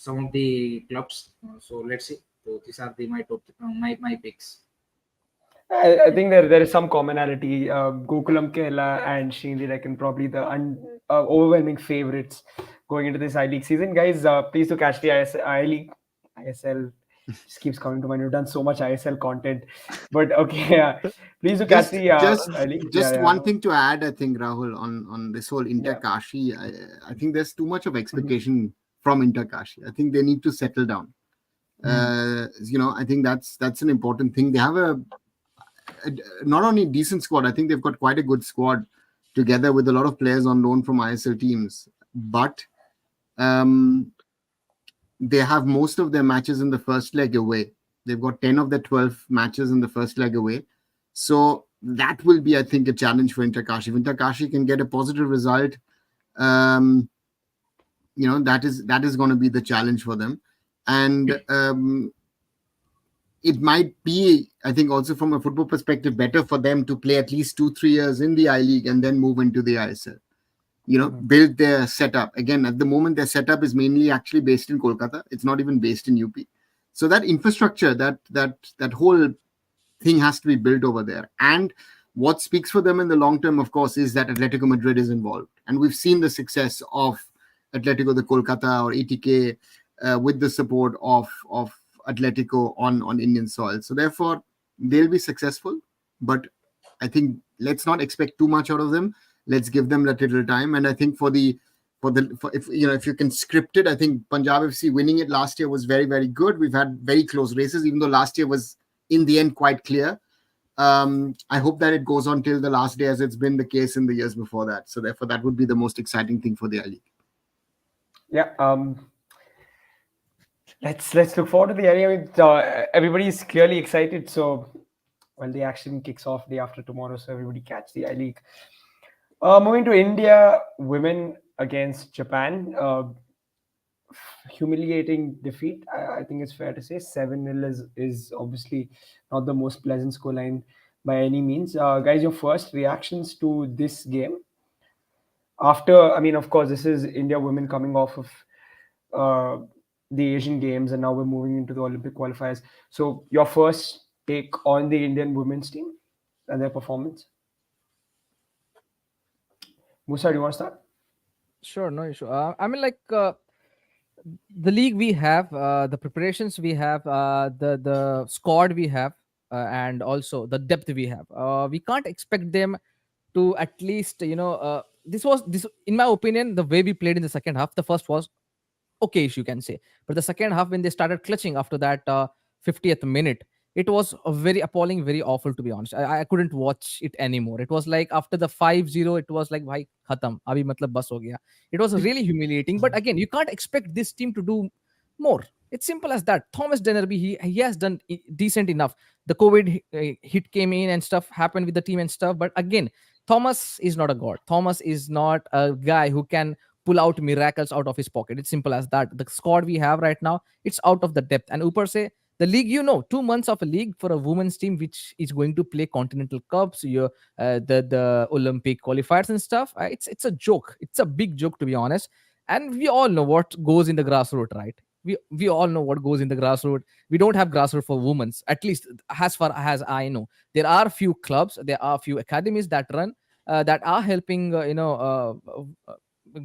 S4: some of the clubs. So let's see. So these are the my picks.
S1: I think there is some commonality. Gokulam Kerala and Shrindi reckon probably the overwhelming favorites going into this I-League season. Guys, please do catch the I-League. ISL just keeps coming to mind. You've done so much ISL content. But okay, please do catch the I-League.
S3: Just one thing to add, I think, Rahul, on this whole Inter Kashi, I think there's too much of expectation from Inter Kashi. I think they need to settle down. I think that's an important thing. They have a not only decent squad, I think they've got quite a good squad together with a lot of players on loan from ISL teams. But they have most of their matches in the first leg away. They've got 10 of their 12 matches in the first leg away. So that will be, I think, a challenge for Inter Kashi. If Inter Kashi can get a positive result, that is going to be the challenge for them. And it might be, I think, also from a football perspective, better for them to play at least 2-3 years in the I-League and then move into the ISL. Build their setup. Again, at the moment, their setup is mainly actually based in Kolkata. It's not even based in UP. So that infrastructure, that whole thing has to be built over there. And what speaks for them in the long term, of course, is that Atletico Madrid is involved. And we've seen the success of Atletico de Kolkata or ATK with the support of Atletico on Indian soil. So therefore, they'll be successful. But I think let's not expect too much out of them. Let's give them a little time. And I think if you can script it, I think Punjab FC winning it last year was very, very good. We've had very close races, even though last year was in the end quite clear. I hope that it goes on till the last day, as it's been the case in the years before that. So therefore, that would be the most exciting thing for the I-League.
S1: Yeah. Let's look forward to the area. Everybody's clearly excited. So the action kicks off day after tomorrow. So everybody catch the I-League. Moving to India, women against Japan. Humiliating defeat. I think it's fair to say 7-0 is obviously not the most pleasant scoreline by any means. Guys, your first reactions to this game? Of course, this is India women coming off of the Asian Games, and now we're moving into the Olympic qualifiers. So your first take on the Indian women's team and their performance? Musa, do you want to start?
S5: Sure, no issue. The league we have, the preparations we have, the squad we have, and also the depth we have. We can't expect them to at least, this in my opinion, the way we played in the second half. The first was okay-ish, you can say, but the second half, when they started clutching after that 50th minute, it was very appalling, very awful, to be honest. I couldn't watch it anymore. It was like after the 5-0, it was like, bhai, khatam, abhi matlab bas ho gaya. It was really humiliating. But again, you can't expect this team to do more. It's simple as that. Thomas Dennerby, he has done decent enough. The COVID hit came in and stuff happened with the team and stuff. But again, Thomas is not a god. Thomas is not a guy who can pull out miracles out of his pocket. It's simple as that. The squad we have right now, it's out of the depth. And Upar se, the league, 2 months of a league for a women's team which is going to play continental cups, the Olympic qualifiers and stuff. It's a joke. It's a big joke, to be honest. And we all know what goes in the grassroots, right? We all know what goes in the grassroots. We don't have grassroots for women's, at least as far as I know. There are few clubs, there are few academies that run that are helping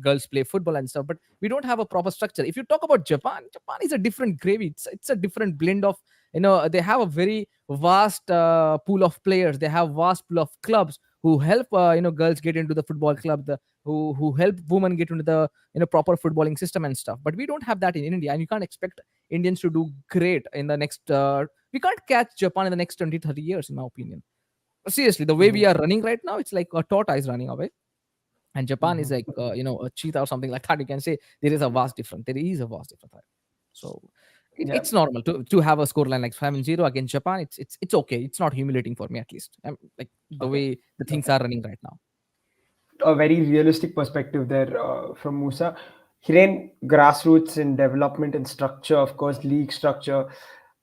S5: girls play football and stuff, but we don't have a proper structure. If you talk about Japan is a different gravy. It's a different blend of, they have a very vast pool of players. They have vast pool of clubs who help girls get into the football club, who help women get into the proper footballing system and stuff. But we don't have that in India, and you can't expect Indians to do great in the next we can't catch Japan in the next 20-30 years, in my opinion. Seriously, the way we are running right now, it's like a tortoise running away. And Japan is like, a cheetah or something like that. You can say there is a vast difference. So it's normal to have a scoreline like 7-0 against Japan. It's okay. It's not humiliating for me, at least. Like the way the things are running right now.
S1: a very realistic perspective there from Musa. Hiren, grassroots and development and structure, of course, league structure.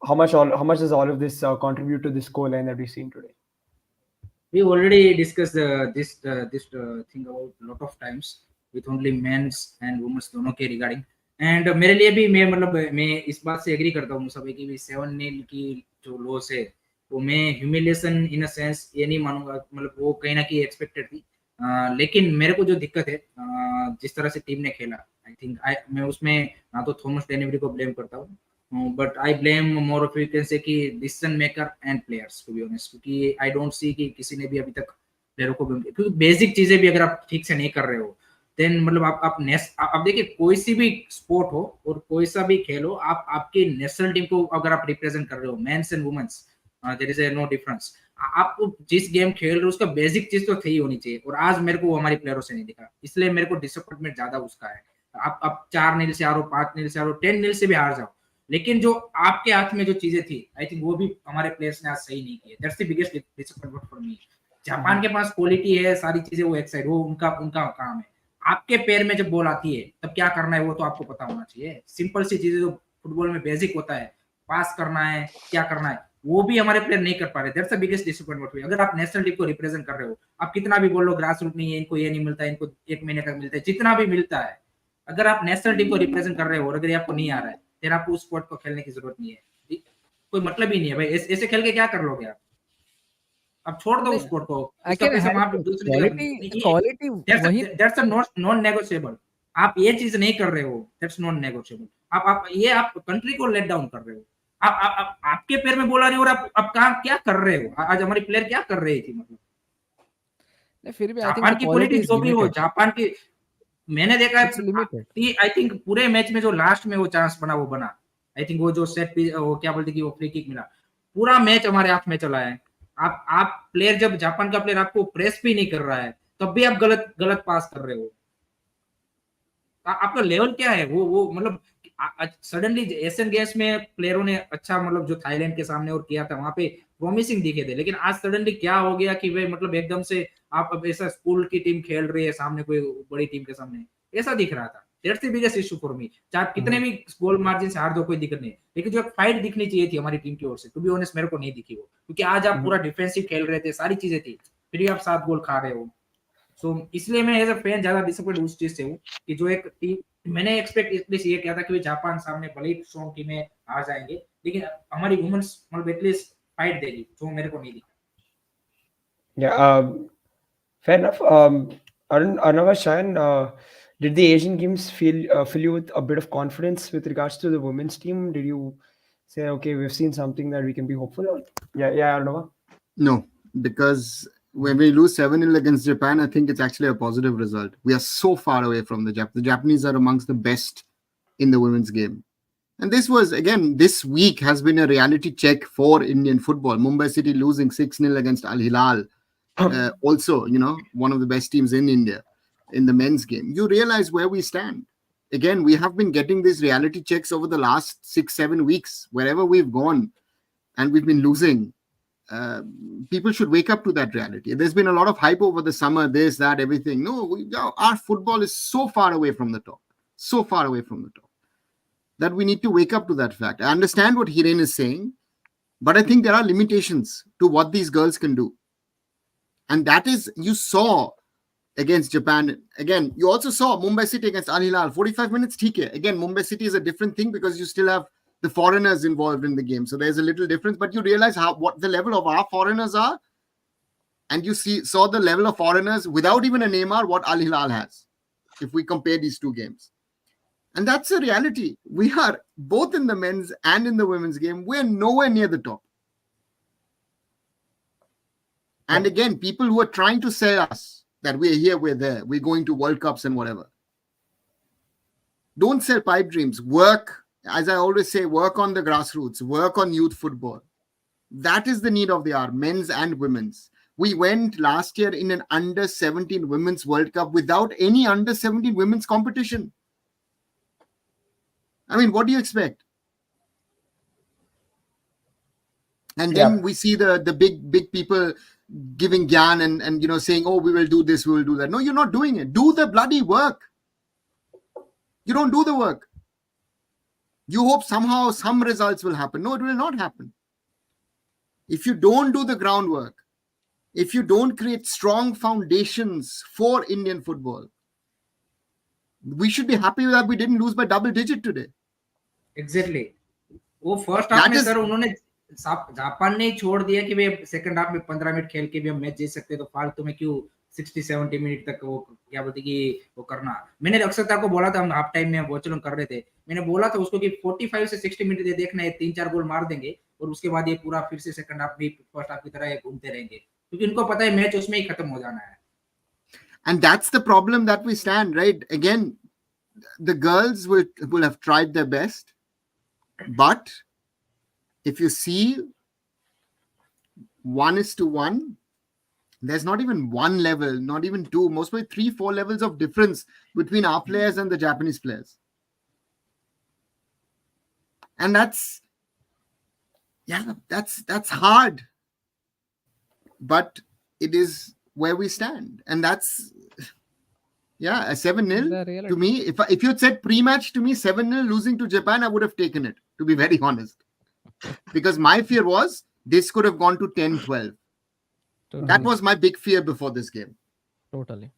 S1: How much does all of this contribute to the scoreline that we've seen today?
S4: We already discussed this thing about a lot of times with only men's and women's दोनों के regarding. And मेरे लिए भी मैं इस बात से agree करता हूँ मुसा भाई की भी 7-0 की जो लॉस है वो मैं ह्यूमिलिएशन इन अ सेंस ये नहीं मानूंगा, मतलब वो कहीं ना कहीं एक्सपेक्टेड थी। लेकिन मेरे को जो दिक्कत है जिस तरह से टीम ने खेला, आई थिंक मैं उसमें ना तो थॉमस डेनिवरी को ब्लेम करता हूँ, but I blame more of you can say कि decision maker and players to be honest, क्योंकि आई डोंट सी कि किसी ने भी अभी तक प्लेयरों को, क्योंकि बेसिक चीजें भी अगर आप ठीक से नहीं कर रहे हो देन मतलब आप देखिए कोई सी भी स्पोर्ट हो और कोई सा भी खेल हो, आप आपकी नेशनल टीम को अगर आप रिप्रेजेंट कर रहे हो, men's and women's, there is no difference. आप जिस गेम खेल रहे हो उसका बेसिक चीज तो थी होनी चाहिए, और आज मेरे को हमारी प्लेयरों से नहीं दिखा, इसलिए मेरे को डिसअपॉइंटमेंट ज्यादा उसका है। आप 4-0 से हारो, 5-0 से हारो, 10-0 से भी हार जाओ, लेकिन जो आपके हाथ में जो चीजें थी आई थिंक वो भी हमारे प्लेयर्स ने आज सही नहीं की है। That's the biggest disappointment for me. Japan के पास क्वालिटी है, सारी चीजें, वो एक साइड, वो उनका उनका काम है। आपके पैर में जब बॉल आती है तब क्या करना है वो तो आपको पता होना चाहिए। सिंपल सी चीजें जो फुटबॉल में बेसिक होता है, पास करना है, क्या करना है, वो भी हमारे प्लेयर नहीं कर पा रहे। That's the biggest disappointment. अगर आप नेशनल टीम को रिप्रेजेंट कर रहे हो, आप कितना भी बोल लो ग्रास रूट नहीं है, इनको ये नहीं मिलता है, इनको 1 महीने तक मिलता है, जितना भी मिलता है, अगर आप नेशनल टीम को रिप्रेजेंट कर रहे हो और अगर आपको नहीं आ रहा है फिर आपको उस स्पोर्ट को खेलने की जरूरत नहीं है, कोई मतलब ही नहीं है भाई। ऐसे खेल के क्या कर लोगे आप? अब छोड़ दो उस स्पोर्ट को, उसका पैसा वहां दूसरी जगह।
S5: क्वालिटी वही
S4: दैट्स अ नॉन नेगोशिएबल। आप ये चीज नहीं कर रहे हो, दैट्स नॉन नेगोशिएबल। आप कंट्री को लेट डाउन कर रहे हो। आपके पैर में बोला नहीं, और आप क्या कर रहे हो? आज हमारी प्लेयर क्या कर रही थी, मतलब
S5: फिर भी
S4: जापान की क्वालिटी जो भी हो, जापान की मैंने देखा है आई थिंक पूरे मैच में जो लास्ट में वो चांस बना वो बना, आई थिंक वो जो सेट वो क्या बोलते कि वो फ्री किक मिला, पूरा मैच हमारे हाथ में चला है। आप प्लेयर, जब जापान का प्लेयर आपको प्रेस भी नहीं कर रहा है तब भी आप गलत पास कर रहे हो। आपका लेवल क्या है? वो मतलब सडनली एशियन गेम्स में प्लेयरों ने अच्छा, मतलब जो थाईलैंड के सामने और किया था वहां पे प्रॉमिसिंग दिखे थे, लेकिन आज सडनली क्या हो गया कि भाई मतलब एकदम से आप अब ऐसा स्कूल की टीम खेल रही है सामने कोई बड़ी टीम के सामने, ऐसा दिख रहा था। That's the biggest issue for me. चाहे कितने भी गोल मार्जिन से हार दो, कोई दिक्कत नहीं, लेकिन जो फाइट दिखनी चाहिए थी हमारी टीम की ओर से, टू बी ऑनेस्ट मेरे को नहीं दिखी वो, क्योंकि आज आप पूरा डिफेंसिव खेल रहे थे, सारी चीजें थी, फिर भी आप 7 गोल खा रहे हो। सो इसलिए मैं एज अ फैन ज्यादा डिसअपॉइंट उस चीज से हूँ कि जो एक टीम मैंने एक्सपेक्ट इसलिए ये किया था कि जापान सामने भले ही स्ट्रॉन्ग टीमें आ जाएंगे, लेकिन हमारी वुमेन्स मतलब एटलीस्ट फाइट देगी, जो मेरे को नहीं दिखा।
S1: Yeah, fair enough. Arnav, Shayan, did the Asian Games fill you with a bit of confidence with regards to the women's team? Did you say, okay, we've seen something that we can be hopeful of? Yeah, Arnav.
S3: No, because when we lose 7-0 against Japan, I think it's actually a positive result. We are so far away from the Japanese. The Japanese are amongst the best in the women's game. And this was, again, this week has been a reality check for Indian football. Mumbai City losing 6-0 against Al Hilal. Also, one of the best teams in India in the men's game. You realize where we stand. Again, we have been getting these reality checks over the last 6-7 weeks. Wherever we've gone and we've been losing, people should wake up to that reality. There's been a lot of hype over the summer, this, that, everything. No, our football is so far away from the top. So far away from the top that we need to wake up to that fact. I understand what Hiren is saying, but I think there are limitations to what these girls can do. And that is, you saw against Japan. Again, you also saw Mumbai City against Al Hilal. 45 minutes, theek hai. Again, Mumbai City is a different thing because you still have the foreigners involved in the game. So there's a little difference, but you realize what the level of our foreigners are. And you saw the level of foreigners without even a Neymar, what Al Hilal has, if we compare these two games. And that's a reality. We are both in the men's and in the women's game. We're nowhere near the top. And again, people who are trying to sell us that we're here, we're there, we're going to World Cups and whatever. Don't sell pipe dreams. Work, as I always say, work on the grassroots, work on youth football. That is the need of the hour, men's and women's. We went last year in an under-17 women's World Cup without any under-17 women's competition. I mean, what do you expect? And
S1: Yeah.
S3: then we see the big people giving gyan and saying, oh, we will do this, we will do that. No, you're not doing it. Do the bloody work. You don't do the work. You hope somehow some results will happen. No, it will not happen. If you don't do the groundwork, if you don't create strong foundations for Indian football, we should be happy that we didn't lose by double digit today.
S4: Exactly वो first half
S3: That
S4: में
S3: is-
S4: sir उन्होंने Japan ने ही छोड़ दिया कि वे second half में 15 minute खेल के भी हम मैच जीत सकते हैं, तो फालतू में क्यों 60-70 मिनट तक वो क्या बोलते कि वो करना। मैंने अक्षर को बोला था, हम हाफ टाइम में वॉचलॉन्ग कर रहे थे, मैंने बोला था उसको कि 45 से 60 मिनट देखना है, 3-4 गोल मार देंगे और उसके बाद ये पूरा फिर से सेकंड हाफ भी फर्स्ट हाफ की तरह घूमते रहेंगे, क्योंकि उनको पता है मैच उसमें ही खत्म हो जाना है।
S3: And that's the problem that we stand, right? Again, the girls will have tried their best, but if you see 1:1, there's not even one level, not even two, most probably 3-4 levels of difference between our players and the Japanese players. And that's hard, but it is where we stand. And that's a 7-0
S5: The reality.
S3: to me. If you had said pre-match to me 7-0 losing to Japan, I would have taken it, to be very honest, because my fear was this could have gone to 10-12.
S5: Totally.
S3: That was my big fear before this game.
S5: Totally.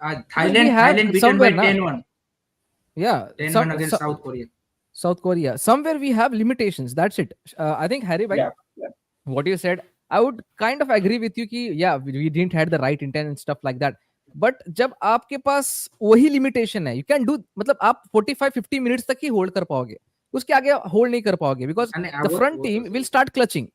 S4: Thailand beaten
S5: somewhere
S4: by
S5: now.
S4: 10-1
S5: Yeah.
S4: 10-1 against South Korea.
S5: South Korea. Somewhere we have limitations. That's it. I think Harry, bhai,
S1: Yeah.
S5: what you said, I would kind of agree with you कि yeah, we didn't had the right intent and stuff like that. But जब आपके पास वही limitation है, you can do, मतलब आप 45-50 minutes तक ही hold कर पाओगे, उसके आगे hold नहीं कर पाओगे, because the front team will start clutching.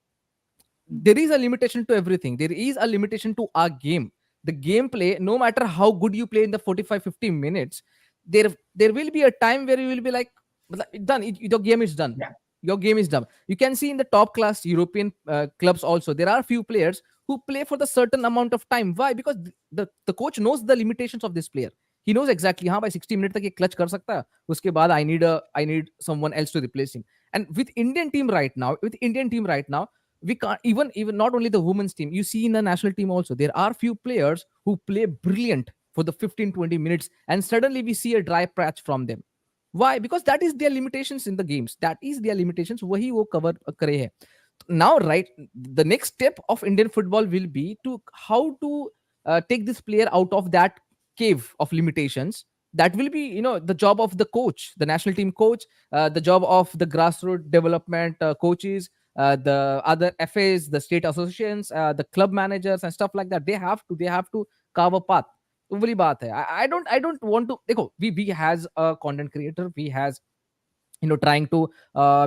S5: There is a limitation to everything. There is a limitation to our game. The gameplay, no matter how good you play in the 45-50 minutes, there will be a time where you will be like, done. Your game is done.
S1: Yeah.
S5: Your game is done. You can see in the top class European clubs also, there are few players who play for the certain amount of time. Why? Because the coach knows the limitations of this player. He knows exactly, हाँ भाई 60 minutes तक ये clutch कर सकता है, उसके बाद I need someone else to replace him. And with Indian team right now, we can't even not only the women's team, you see in the national team also, there are few players who play brilliant for the 15-20 minutes and suddenly we see a dry patch from them. Why? Because that is their limitations in the games. That is their limitations. वही वो cover करे है. Now, right, the next step of Indian football will be to how to take this player out of that cave of limitations. That will be, the job of the coach, the national team coach, the job of the grassroots development coaches, the other FAs, the state associations, the club managers and stuff like that. They have to carve a path. तो वही बात है. I don't want to. देखो, we has a content creator, we has trying to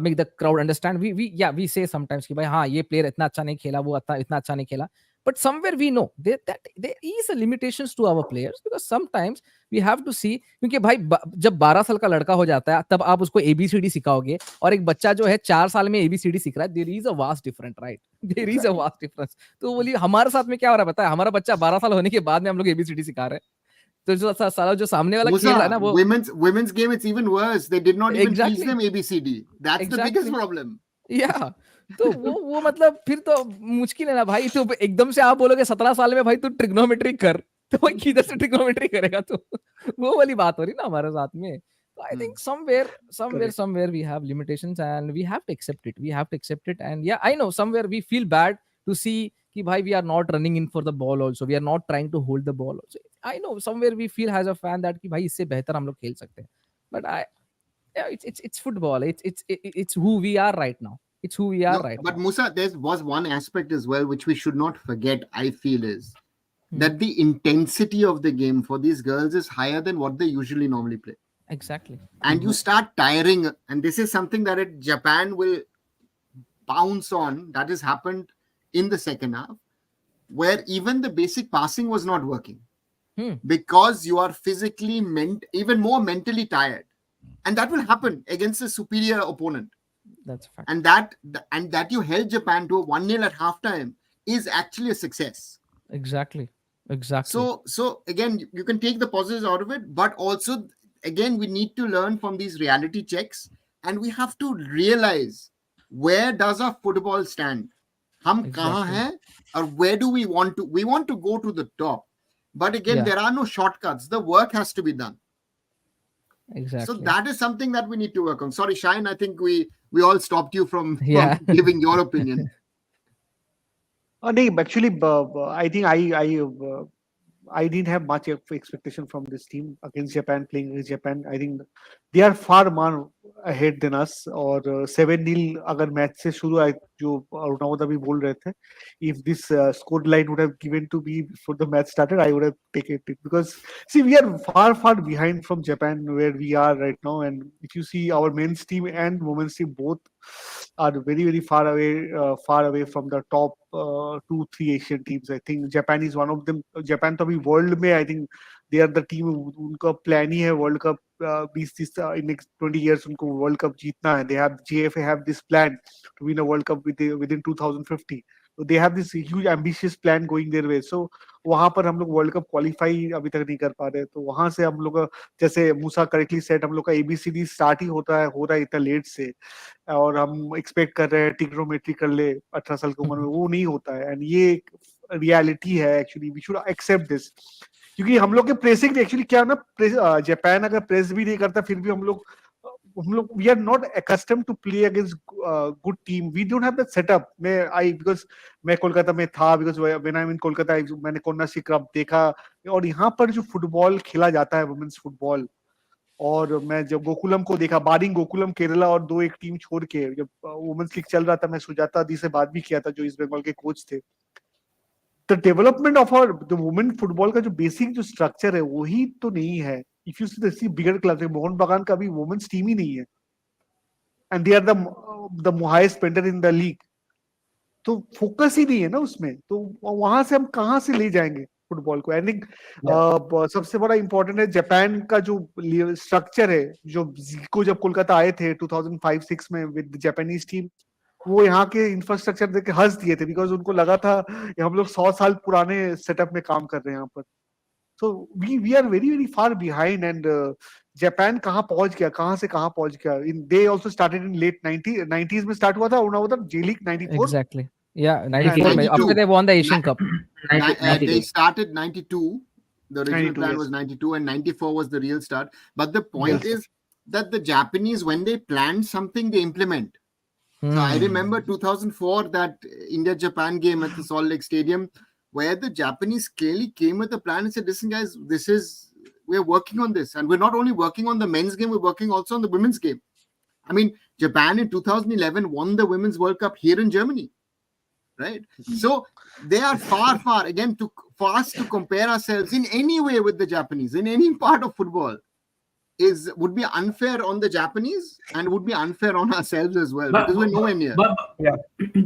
S5: make the crowd understand. We say sometimes कि भाई हाँ ये player इतना अच्छा नहीं खेला, वो इतना अच्छा नहीं खेला. But somewhere we know that there is a limitations to our players, because sometimes we have to see, क्योंकि भाई जब 12 साल का लड़का हो जाता है तब आप उसको ABCD सिखाओगे, और एक बच्चा जो है 4 साल में ABCD सीख रहा है, there is a vast difference, right? There is a vast difference. तो बोलिए हमारे साथ में क्या हो रहा है पता है, हमारा बच्चा 12 साल होने के बाद में हम लोग ABCD सिखा रहे हैं, तो जो साला जो सामने वाला खेल रहा है ना वो
S3: women's game, it's even worse. They did not even teach
S5: Exactly.
S3: them ABCD. That's the biggest
S5: Exactly.
S3: problem.
S5: या तो वो मतलब फिर तो मुश्किल है ना भाई. तो एकदम से आप बोलोगे 17 साल में भाई तू ट्रिग्नोमेट्री कर, तो भाई किधर से ट्रिग्नोमेट्री करेगा तू? वो वाली बात हो रही ना हमारे साथ में. So I think somewhere we have limitations and we have to accept it. And yeah, I know somewhere we feel bad to see कि भाई we are not running in for the ball also, we are not trying to hold the ball also. I know somewhere we feel as a fan that कि भाई इससे बेहतर हम लोग खेल सकते हैं. But it's football. It's who we are right now. It's who we are
S3: No,
S5: right
S3: but
S5: now.
S3: Musa, there was one aspect as well which we should not forget, I feel, is that the intensity of the game for these girls is higher than what they usually normally play.
S5: Exactly.
S3: And you start tiring, and this is something that Japan will bounce on. That has happened in the second half, where even the basic passing was not working because you are physically even more mentally tired, and that will happen against a superior opponent.
S5: That's a fact.
S3: And that you held Japan to a 1-0 at halftime is actually a success.
S5: Exactly.
S3: So again, you can take the positives out of it, but also again we need to learn from these reality checks, and we have to realize where does our football stand? हम कहाँ
S5: Exactly.
S3: हैं or where do we want to go to the top, but again
S5: Yeah.
S3: there are no shortcuts. The work has to be done. So
S5: Exactly.
S3: that is something that we need to work on. Sorry, Shine, I think we all stopped you from
S5: Yeah.
S3: giving your opinion.
S2: No, actually, I think I didn't have much of expectation from this team against Japan, playing against Japan. I think they are far more ahead than us. और 7-0 अगर match से शुरू आए जो अरुणावत अभी बोल रहे थे, if this score line would have given to me before the match started, I would have taken it, because see, we are far behind from Japan where we are right now. And if you see, our men's team and women's team both are very far away from the top 2-3 Asian teams. I think Japan is one of them. Japan to be world में, I think they are the team. उनका plan ही है World Cup 20 in next 20 years उनको World Cup जीतना है. They have JFA have this plan to win a World Cup within 2050. So they have this huge ambitious plan going their way. So वहां पर हम लोग world cup qualify अभी तक नहीं कर पा रहे. तो वहां से हम लोग का, जैसे मूसा करेक्टली सेट, हम लोग का ABCD स्टार्ट ही हो रहा है इतना लेट से, और हम एक्सपेक्ट कर रहे हैं ट्रिग्नोमेट्री कर ले 18 साल की उम्र में. वो नहीं होता है. एंड ये रियलिटी है actually. We should accept this, क्योंकि हम लोग के प्रेसिंग एक्चुअली क्या है ना, जापान अगर प्रेस भी नहीं करता फिर भी हम लोग we are not accustomed to play against good team. We don't have that setup. because मैं कोलकाता में था, because when I'm in Kolkata मैंने कोन्नासी कप देखा, और यहाँ पर जो फुटबॉल खेला जाता है वुमेन्स फुटबॉल, और मैं जब गोकुलम को देखा, बारिंग गोकुलम केरला और 2-1 टीम छोड़ के, जब वुमेन्स लीग चल रहा था, मैं सुजाता दी से बात भी किया था जो ईस्ट बंगाल के कोच थे. The development of our the women football का जो बेसिक जो स्ट्रक्चर है वही तो नहीं है. If you see bigger club, Mohun Bagan का भी वुमेन्स टीम ही नहीं है, and they are the highest spender in the league. तो फोकस ही नहीं है ना उसमें. तो वहां से हम कहाँ से ले जाएंगे फुटबॉल को? आई थिंक सबसे बड़ा इंपॉर्टेंट है जापान का जो स्ट्रक्चर है. जो जीको जब कोलकाता आए थे 2005-6 में विद जापानीज टीम, वो यहाँ के इंफ्रास्ट्रक्चर देख के हंस दिए थे, बिकॉज उनको लगा था हम लोग 100 साल पुराने सेटअप में काम कर रहे हैं यहाँ पर. So we are very far behind. And Japan कहाँ पहुंच गया, कहाँ से कहाँ पहुंच गया. They also started in late 90s में स्टार्ट हुआ था उनका J League 94.
S5: Exactly. Yeah, 94.
S3: 92.
S5: After they won the Asian Cup.
S3: They started 92. The original
S2: 92,
S3: plan
S2: yes.
S3: was 92, and 94 was the real start. But the point is that the Japanese, when they plan something, they implement. So I remember 2004, that India-Japan game at the Salt Lake Stadium, where the Japanese clearly came with a plan and said, listen guys, we're working on this. And we're not only working on the men's game, we're working also on the women's game. I mean, Japan in 2011 won the Women's World Cup here in Germany, right? So they are far, again, for us to compare ourselves in any way with the Japanese, in any part of football, would be unfair on the Japanese and would be unfair on ourselves as well, because we're nowhere near.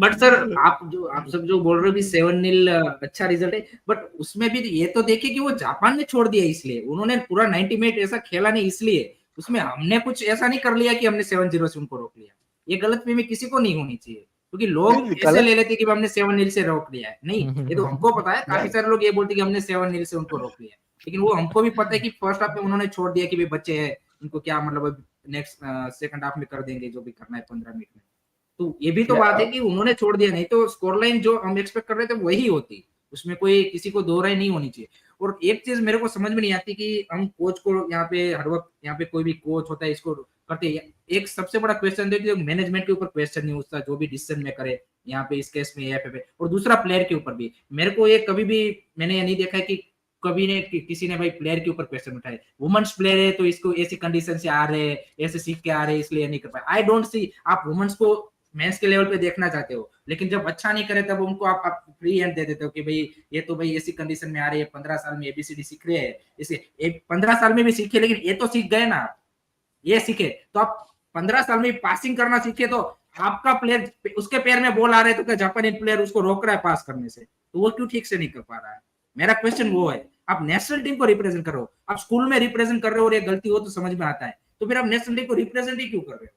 S4: But sir, आप सब जो बोल रहे हो भी 7-0 अच्छा result है, but उसमें भी ये तो देखिए कि वो जापान ने छोड़ दिया, इसलिए उन्होंने पूरा 90 मिनट ऐसा खेला नहीं, इसलिए उसमें हमने कुछ ऐसा नहीं कर लिया कि हमने 7-0 से उनको रोक लिया. ये गलतफहमी किसी को नहीं होनी चाहिए, क्योंकि लोग ऐसे ले लेते कि हमने 7-0 से रोक लिया है. नहीं, ये तो हमको पता है. काफी सारे लोग ये बोलते कि हमने 7-0 से उनको रोक लिया, लेकिन वो हमको भी पता है कि फर्स्ट हाफ में उन्होंने छोड़ दिया कि भाई बच्चे हैं, उनको क्या मतलब नेक्स्ट सेकंड हाफ में कर देंगे जो भी करना है 15 मिनट में. तो ये भी तो बात है कि उन्होंने छोड़ दिया, नहीं तो स्कोर लाइन जो हम एक्सपेक्ट कर रहे थे वही होती. उसमें कोई किसी को दो राय नहीं होनी चाहिए. और एक चीज मेरे को समझ में नहीं आती कि हम कोच को यहाँ पे हर वक्त, यहाँ पे कोई भी कोच होता है इसको करते हैं. एक सबसे बड़ा क्वेश्चन है कि मैनेजमेंट के ऊपर क्वेश्चन नहीं उठता, जो भी डिसीजन में करे यहाँ पे इस केस में AFF पे, और दूसरा प्लेयर के ऊपर भी. मेरे को ये कभी भी मैंने नहीं देखा है कि कभी ने किसी ने भाई प्लेयर के ऊपर क्वेश्चन उठाए. वुमेन्स प्लेयर है तो इसको ऐसी कंडीशन से आ रहे, ऐसे सीख के आ रहे, इसलिए नहीं कर पाए. आई डोंट सी. आप वुमेन्स को मेंस के लेवल पे देखना चाहते हो, लेकिन जब अच्छा नहीं करे तब उनको आप फ्री हैंड दे देते हो कि भाई ये तो भाई ऐसी कंडीशन में आ रही है, 15 साल में ABCD सीख रहे हैं, इसे 15 साल में भी सीखे, लेकिन ये तो सीख गए ना, ये सीखे. तो आप 15 साल में पासिंग करना सीखे, तो आपका प्लेयर उसके पैर में बॉल आ रहे तो क्या जापानी प्लेयर उसको रोक रहा है पास करने से? तो वो क्यों ठीक से नहीं कर पा रहा है? मेरा क्वेश्चन वो है. आप नेशनल टीम को रिप्रेजेंट कर रहे हो, आप स्कूल में रिप्रेजेंट कर रहे हो और ये गलती हो तो समझ में आता है, तो फिर आप नेशनल टीम को रिप्रेजेंट ही क्यों कर रहे हो?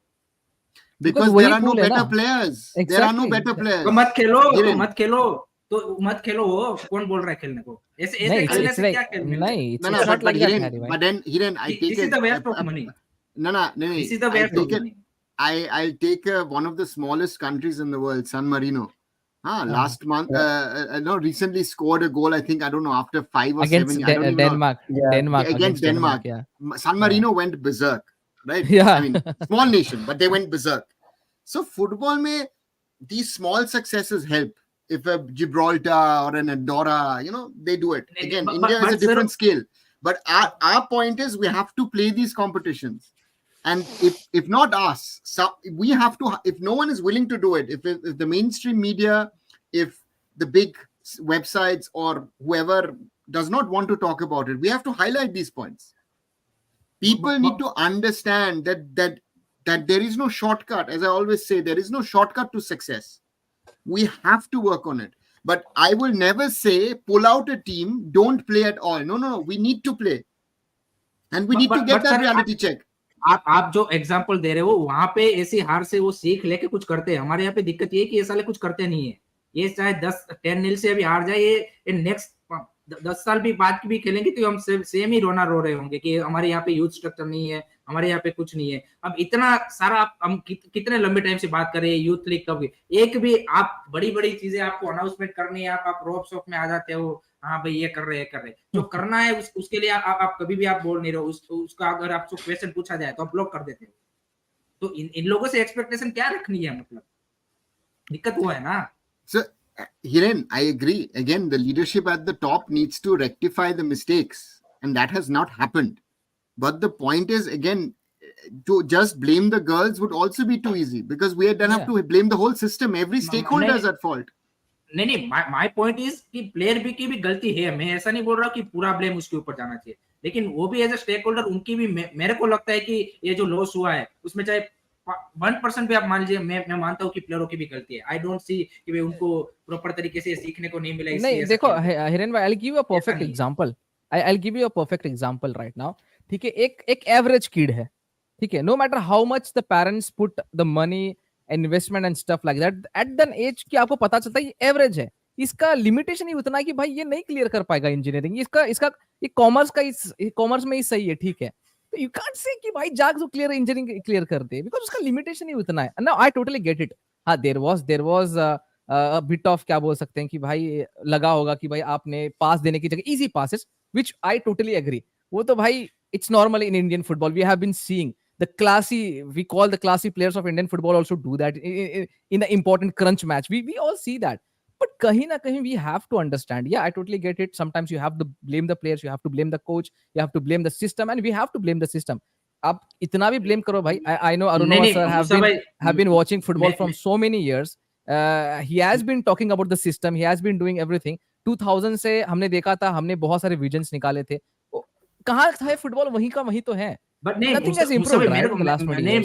S3: Because there are no better players. There are no better players.
S4: तो मत खेलो, तो मत खेलो. कौन बोल रहा है खेलने को? ऐसे खेलने से क्या खेलने?
S5: नहीं, it's not like that.
S3: But then Hiren, I take it.
S4: This is the waste of money.
S3: No.
S4: This is the waste of money.
S3: I'll take one of the smallest countries in the world, San Marino. Last month, recently scored a goal. I think, I don't know, after 5 or 7
S5: against
S3: years. I don't even
S5: Denmark.
S1: Yeah.
S5: Denmark
S3: against Denmark.
S5: Yeah.
S3: San Marino went berserk, right?
S5: Yeah.
S3: I mean, small nation, but they went berserk. So football may, these small successes help. If a Gibraltar or an Andorra, they do it. Again,
S4: But-
S3: India
S4: but
S3: is a different
S4: sir-
S3: scale. But our point is, we have to play these competitions. And if not us, we have to. If no one is willing to do it, if the mainstream media, if the big websites or whoever does not want to talk about it, we have to highlight these points. People need to understand that there is no shortcut. As I always say, there is no shortcut to success. We have to work on it. But I will never say pull out a team, don't play at all. No. We need to play, and we need to get that
S4: sir,
S3: reality check.
S4: आप जो example दे रहे हो वहां पे ऐसी हार से वो सीख लेके कुछ करते हैं. हमारे यहाँ पे दिक्कत ये है कि ये साले कुछ करते नहीं है. ये चाहे 10-0 से अभी हार जाए, ये नेक्स्ट 10 साल भी बाद भी खेलेंगे तो हम सेम ही रोना रो रहे होंगे कि हमारे यहाँ पे यूथ स्ट्रक्चर नहीं है, हमारे यहाँ पे कुछ नहीं है. अब इतना सारा हम कितने लंबे टाइम से बात कर रहे हैं यूथ लीग कब, एक भी आप बड़ी चीजें आपको अनाउंसमेंट करनी है, आप रोप शॉप में आ जाते हो, हाँ भाई ये कर रहे जो करना है उसके लिए आप कभी भी आप बोल नहीं रहे हो. उसका अगर आपको क्वेश्चन पूछा जाए तो आप ब्लॉक कर देते हो. तो इन लोगों से एक्सपेक्टेशन क्या रखनी है, मतलब दिक्कत हुआ है ना.
S3: So, Hiren, I agree. Again, the leadership at the top needs to rectify the mistakes, and that has not happened. But the point is, again, to just blame the girls would also be too easy, because we then have to blame the whole system. Every stakeholder is at fault.
S4: नहीं, my point is कि player भी की भी गलती है. मैं ऐसा नहीं बोल रहा कि पूरा ब्लेम उसके ऊपर जाना चाहिए, लेकिन वो भी एज अ स्टेक होल्डर उनकी भी, मेरे को लगता है कि ये जो लॉस हुआ है उसमें चाहे 1% भी आप मान लीजिए, मैं मानता हूँ कि प्लेयरों की भी गलती है. आई डोंट सी कि भाई उनको प्रॉपर तरीके से सीखने को नहीं मिला.
S5: नहीं देखो हिरेन भाई, I will give you a perfect example. I will give you a perfect example right now. ठीक है, एक एवरेज किड है, ठीक है, no matter how much the parents put the money, investment and stuff like that, at the age कि आपको पता चलता है ये एवरेज है, इसका लिमिटेशन ही उतना है कि भाई ये नहीं क्लियर कर पाएगा इंजीनियरिंग, इसका ये कॉमर्स में ही सही है, ठीक है. तो यू कांट से कि भाई जाग जो क्लियर इंजीनियरिंग क्लियर कर दे, बिकॉज उसका लिमिटेशन ही उतना है. Now I totally get it. हाँ, there was a bit of, क्या बोल सकते हैं कि भाई लगा होगा कि भाई आपने पास देने की जगह easy passes, which I totally agree. वो तो भाई it's normal in Indian football. We have been seeing we call the classy players of Indian football also do that in the important crunch match. We all see that. But kahin na kahin we have to understand. Yeah, I totally get it. Sometimes you have to blame the players, you have to blame the coach, you have to blame the system, and we have to blame the system. Ab itna bhi blame karo bhai. I know Arunova sir have been watching football from so many years. He has been talking about the system. He has been doing everything. 2000 से हमने देखा था, हमने बहुत सारे visions निकाले थे. कहाँ था फुटबॉल, वहीं का वहीं तो है.
S4: बट नहीं,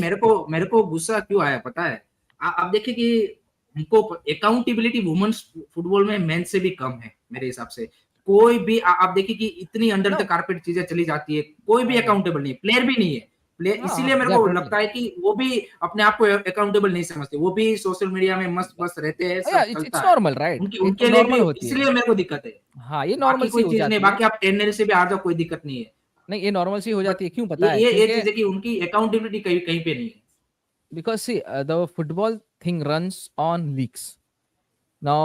S4: मेरे को गुस्सा क्यों आया पता है. आप देखिए कि उनको अकाउंटेबिलिटी वुमेन्स फुटबॉल में मेन से भी कम है मेरे हिसाब से. कोई भी आप देखिए कि इतनी अंडर द कारपेट चीजें चली जाती है, कोई भी अकाउंटेबल नहीं, प्लेयर भी नहीं है. इसीलिए मेरे को लगता है कि वो भी अपने आप को अकाउंटेबल नहीं समझते, वो भी सोशल मीडिया में मस्त रहते हैं, सब चलता है.
S5: नॉर्मल राइट,
S4: उनके लिए भी, इसलिए मेरे को दिक्कत है.
S5: हाँ, ये नॉर्मल सी हो जाती है.
S4: बाकी आप 10-0 से भी आ जाओ, कोई दिक्कत नहीं है.
S5: नहीं, ये नॉर्मल सी हो जाती है. क्यों पता है?
S4: ये चीज है कि उनकी अकाउंटेबिलिटी कहीं पे नहीं है.
S5: Because see, the football thing runs on leagues. Now,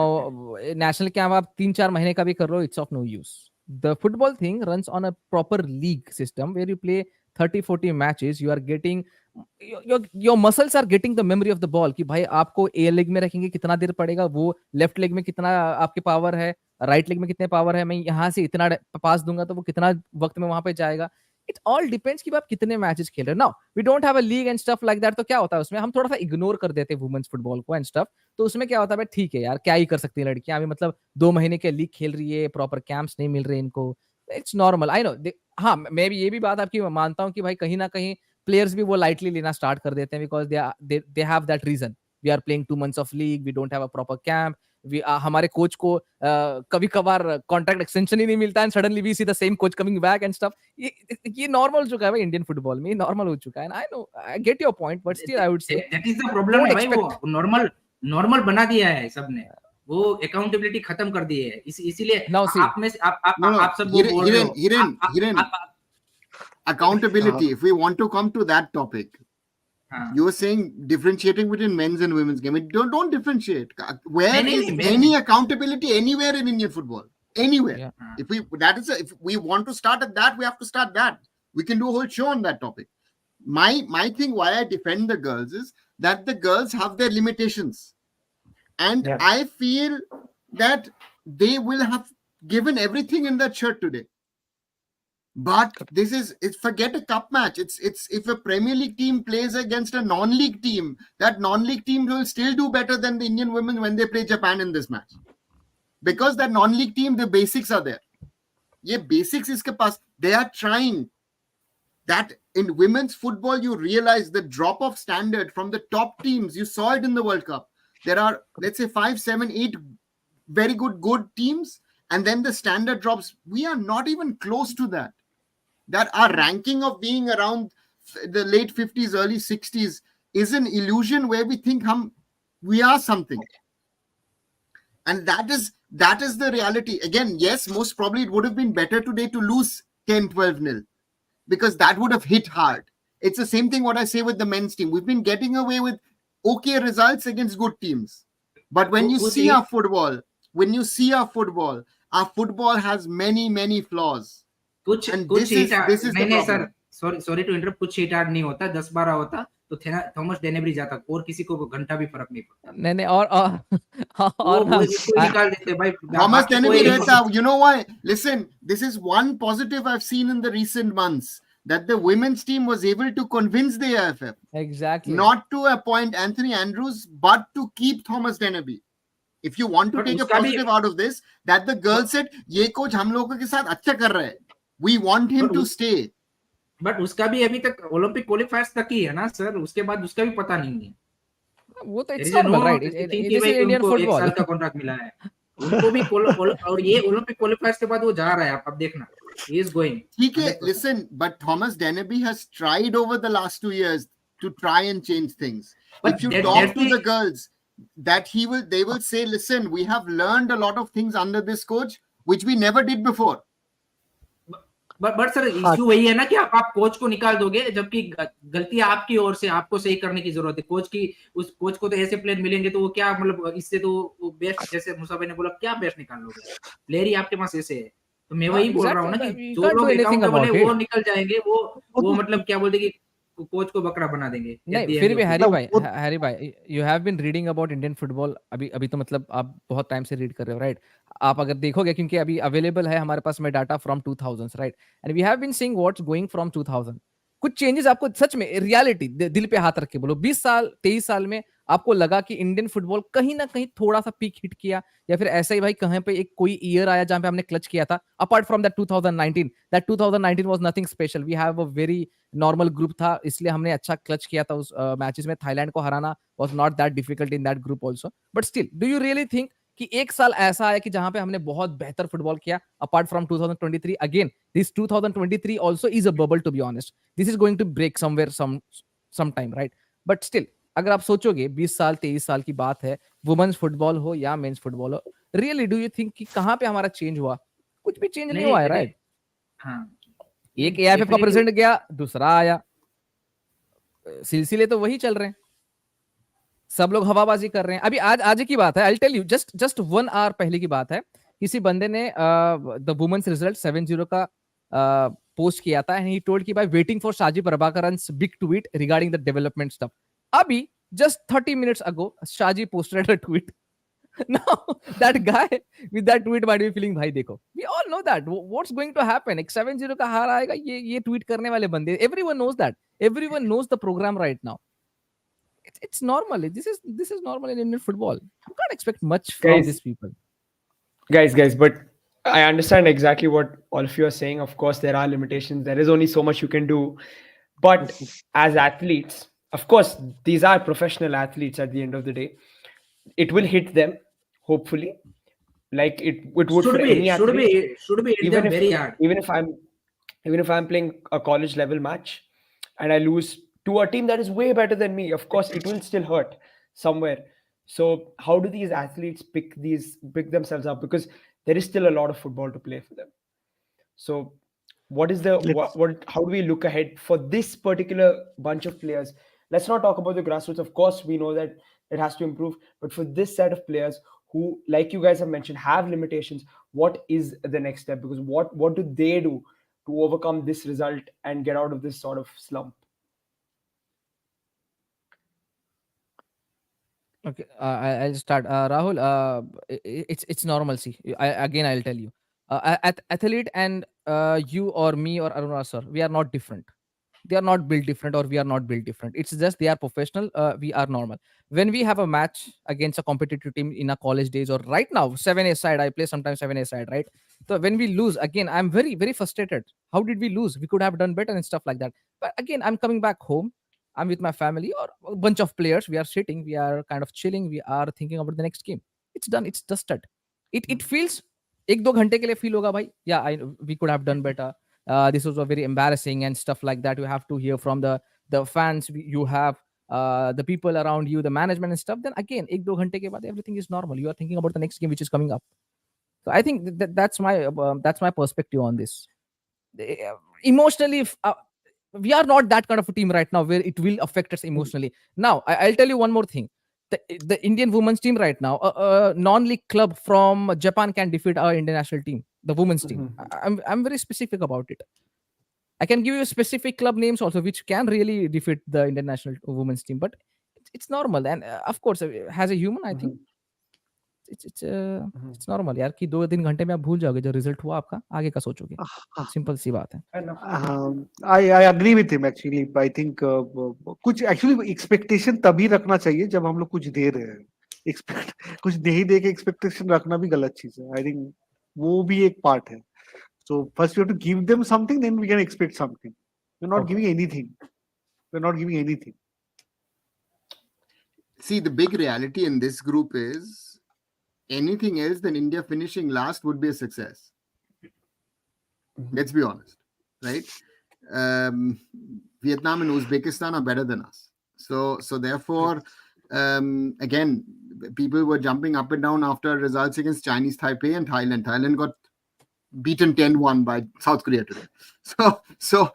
S5: national camp आप 3-4 महीने का भी कर रहे हो, it's of no use. The football thing runs on a proper league system where you play 30-40 matches. You are getting your muscles are getting the memory of the ball कि भाई आपको ए लेग में रखेंगे कितना देर पड़ेगा, वो लेफ्ट लेग में कितना आपके पावर है, राइट लेग में कितने पावर है, मैं यहाँ से इतना पास दूंगा तो वो कितना वक्त में वहां पे जाएगा. इट ऑल डिपेंड्स कि आप कितने मैचेस खेल रहे हो. Now we don't have a league and stuff like that. तो क्या होता है उसमें, हम थोड़ा सा इग्नोर कर देते हैं वुमेन्स फुटबॉल को एंड स्टफ. तो उसमें क्या होता है, ठीक है यार, क्या ही कर सकती है लड़कियां, अभी मतलब 2 महीने के लीग खेल रही है, प्रॉपर कैंप्स नहीं मिल रहे इनको, इट्स नॉर्मल. I know. हाँ, मैं भी ये भी बात आपकी मानता हूँ कि भाई कहीं ना कहीं प्लेयर्स भी वो लाइटली लेना स्टार्ट कर देते हैं, because they have that reason. We are playing 2 months of league, we don't have a proper camp, हमारे कोच को कभी कभार कॉन्ट्रैक्ट एक्सटेंशन ही नहीं मिलता है, suddenly we see the same coach coming back and stuff. ये नॉर्मल हो चुका है भाई, इंडियन फुटबॉल में नॉर्मल हो चुका है. I know, I get your point, but still I would say
S4: that is the problem है भाई. वो नॉर्मल बना दिया है सबने, वो अकाउंटेबिलिटी खत्म कर दी है. इसीलिए आप में आप सब बोल रहे हो
S3: accountability. If we want to come to that topic,
S4: हाँ.
S3: You were saying differentiating between men's and women's game. Don't differentiate. Where
S4: नहीं,
S3: is
S4: नहीं,
S3: any accountability anywhere in Indian football? Anywhere.
S5: Yeah.
S4: हाँ.
S3: If we want to start at that, we have to start that. We can do a whole show on that topic. My thing why I defend the girls is that the girls have their limitations. And
S1: Yeah.
S3: I feel that they will have given everything in that shirt today. But it's forget a cup match. It's if a Premier League team plays against a non-league team, that non-league team will still do better than the Indian women when they play Japan in this match. Because that non-league team, the basics are there. Yeah, basics iske paas. They are trying. That in women's football, you realize the drop of standard from the top teams. You saw it in the World Cup. There are, let's say, 5, 7, 8 very good teams, and then the standard drops. We are not even close to that. That our ranking of being around the late 50s, early 60s is an illusion where we think we are something. And that is the reality. Again, yes, most probably it would have been better today to lose 10-12-0 because that would have hit hard. It's the same thing what I say with the men's team. We've been getting away with okay results against good teams. But when you see our football, our football has many, many flaws.
S4: कुछ
S3: And
S4: कुछ
S3: this is the
S4: नहीं
S3: problem.
S4: Sir sorry to interrupt, कुछ hit hard नहीं होता, 10-12 होता तो Thomas डेनेबरी जाता और किसी को घंटा भी फर्क नहीं पड़ता.
S5: नहीं और
S4: वो इसको निकाल देते भाई.
S3: Thomas
S4: बाकी
S3: Dennery
S4: कोई-
S3: रहता. You know why? Listen, this is one positive I've seen in the recent months, that the women's team was able to convince the AFF
S5: exactly
S3: not to appoint Anthony Andrews, but to keep Thomas Dennery. If you want to
S4: But
S3: take a
S4: उसका भी-
S3: positive out of this, that the girl said, "ये coach हम लोगों के साथ अच्छा कर रहा है. We want him
S4: But
S3: to
S4: उस-
S3: stay."
S4: बट उसका भी अभी तक ओलंपिक क्वालिफायर्स तक ही है ना सर, उसके बाद उसका भी पता नहीं है.
S5: वो तो
S4: There
S5: it's
S4: is a
S5: normal
S4: no
S5: right
S4: thing
S5: it
S4: कि
S5: is
S4: भाई
S5: Indian
S4: उनको 1
S5: football
S4: साल का कॉन्ट्रैक्ट मिला है. उनको भी और ये ओलंपिक क्वालिफायर्स के बाद वो जा रहा है. आप देखना, he is going.
S3: ठीक है, listen, but Thomas Dennery has tried over the last 2 years to try and change things.
S4: But
S3: If you
S4: that-
S3: talk
S4: that's
S3: to
S4: the-
S3: the girls, they will say, "Listen, we have learned a lot of things under this coach, which we never did before."
S4: But sir issue वही है ना कि आप coach को निकाल दोगे, जबकि गलती आपकी ओर से आपको सही करने की जरूरत है. उस कोच को तो ऐसे प्लेयर मिलेंगे तो वो क्या, मतलब इससे तो बेस्ट, जैसे मुसा भाई ने बोला, क्या बेस्ट निकाल लोगे? प्लेयर ही आपके पास ऐसे है. तो मैं वही बोल रहा हूँ ना
S5: exactly,
S4: कि
S5: you
S4: जो
S5: can't do
S4: लोग
S5: anything
S4: अकाउंटेबल
S5: about
S4: है वो
S5: it.
S4: निकल जाएंगे. वो मतलब क्या बोलते कि कोच को बकरा बना देंगे. at
S5: नहीं
S4: the
S5: फिर
S4: end
S5: भी
S4: of
S5: हैरी
S4: the-
S5: भाई हैरी भाई you have been reading about Indian football. अभी तो मतलब आप बहुत टाइम से रीड कर रहे हो, राइट? आप अगर देखोगे, क्योंकि अभी अवेलेबल है हमारे पास में data from 2000s, right? And we have been seeing what's going from 2000. कुछ चेंजेस आपको सच में रियलिटी दिल पे हाथ रख के बोलो, 20 साल 23 साल में आपको लगा कि इंडियन फुटबॉल कहीं ना कहीं थोड़ा सा पीक हिट किया, या फिर ऐसा ही भाई कहीं पे एक कोई ईयर आया जहां पे हमने क्लच किया था? Apart from that 2019 was nothing special. We have a very normal group था, इसलिए हमने अच्छा क्लच किया था उस मैचेस में. थाईलैंड को हराना was not that difficult in that group also. But still, do you really think कि एक साल ऐसा आया कि जहां पे हमने बहुत बेहतर फुटबॉल किया apart from 2023? Again this 2023 also is a bubble, to be honest. This is going to break somewhere some time, right? But still, अगर आप सोचोगे 20 साल 23 साल की बात है, वुमेन्स फुटबॉल हो या मेंस फुटबॉल हो, रियली डू यू थिंक कि कहां पे हमारा चेंज हुआ? कुछ भी चेंज नहीं हुआ है, राइट?
S4: हाँ,
S5: एक एआईएफ का
S4: Definitely.
S5: प्रेसिडेंट गया, दूसरा आया, सिलसिले तो वही चल रहे हैं, सब लोग हवाबाजी कर रहे हैं. अभी आज की बात है, I tell you, just 1 hour पहले की बात है. किसी बंदे ने द वुमेन्स रिजल्ट 7-0 का पोस्ट किया था, एंड ही टोल्ड कि भाई waiting for Shaji Prabhakaran's big tweet regarding the development stuff. अभी just 30 minutes ago Shaji posted a tweet. Now that guy with that tweet might be feeling, भाई देखो, we all know that what's going to happen. एक 7-0 का हार आएगा, ये tweet करने वाले बंदे, everyone knows that, everyone knows the program right now. It's normal. This is normal in Indian football. You can't expect much from
S1: Guys.
S5: these people.
S1: Guys, but I understand exactly what all of you are saying. Of course, there are limitations. There is only so much you can do. But as athletes, of course, these are professional athletes at the end of the day. It will hit them, hopefully, like it would for any athlete.
S4: should be hit
S1: Even
S4: them
S1: if-
S4: very hard.
S1: Even if I'm playing a college level match and I lose to a team that is way better than me, of course it will still hurt somewhere. So how do these athletes pick themselves up? Because there is still a lot of football to play for them. So what is the
S2: Let's-
S1: what how do we look ahead for this particular bunch of players? Let's not talk about the grassroots. Of course, we know that it has to improve, but for this set of players who, like you guys have mentioned, have limitations, what is the next step? Because what do they do to overcome this result and get out of this sort of slump?
S5: Okay, I'll start. Rahul, it's normalcy. I'll tell you, athlete and you or me or Aruna sir, we are not different. They are not built different, or we are not built different. It's just they are professional. We are normal. When we have a match against a competitive team in our college days, or right now 7A side, I play sometimes 7A side, right? So when we lose again, I'm very very frustrated. How did we lose? We could have done better and stuff like that. But again, I'm coming back home. I'm with my family or a bunch of players. We are sitting, we are kind of chilling, we are thinking about the next game. It's done, it's dusted. It feels एक दो घंटे के लिए feel होगा भाई, yeah, we could have done better. This was a very embarrassing and stuff like that. You have to hear from the fans, you have the people around you, the management and stuff. Then again, ek do ghante ke baad, everything is normal. You are thinking about the next game which is coming up. So I think that's my perspective on this. Emotionally, we are not that kind of a team right now where it will affect us emotionally. Now, I'll tell you one more thing. The Indian women's team right now, a non-league club from Japan can defeat our Indian national team, the women's team. I'm very specific about it. I can give you specific club names also, which can really defeat the Indian national women's team. But it's normal, and of course, as a human, I think it's normal यार कि 2-3 घंटे में आप भूल जाओगे जो result हुआ आपका, आगे का सोचोगे. सिंपल सी बात है.
S2: I agree with him actually. I think कुछ actually expectation तभी रखना चाहिए जब हम लोग कुछ दे रहे हैं. कुछ नहीं दे के expectation रखना भी गलत चीज है. I think वो भी एक part है. So first we have to give them something, then we can expect something. We're not giving anything. We're not giving anything.
S3: See, the big reality in this group is anything else than India finishing last would be a success. Let's be honest, right? Vietnam and Uzbekistan are better than us. So therefore, again, people were jumping up and down after results against Chinese Taipei and Thailand. Thailand got beaten 10-1 by South Korea today. So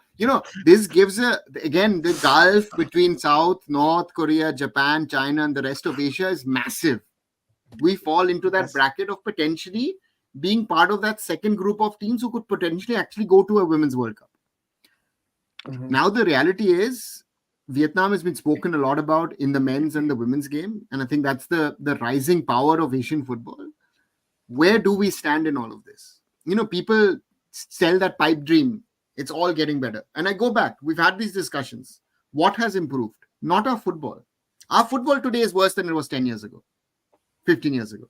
S3: this gives again, the gulf between South, North Korea, Japan, China, and the rest of Asia is massive. We fall into that bracket of potentially being part of that second group of teams who could potentially actually go to a Women's World Cup. Now, the reality is Vietnam has been spoken a lot about in the men's and the women's game. And I think that's the rising power of Asian football. Where do we stand in all of this? People sell that pipe dream. It's all getting better. And I go back. We've had these discussions. What has improved? Not our football. Our football today is worse than it was 10 years ago, 15 years ago.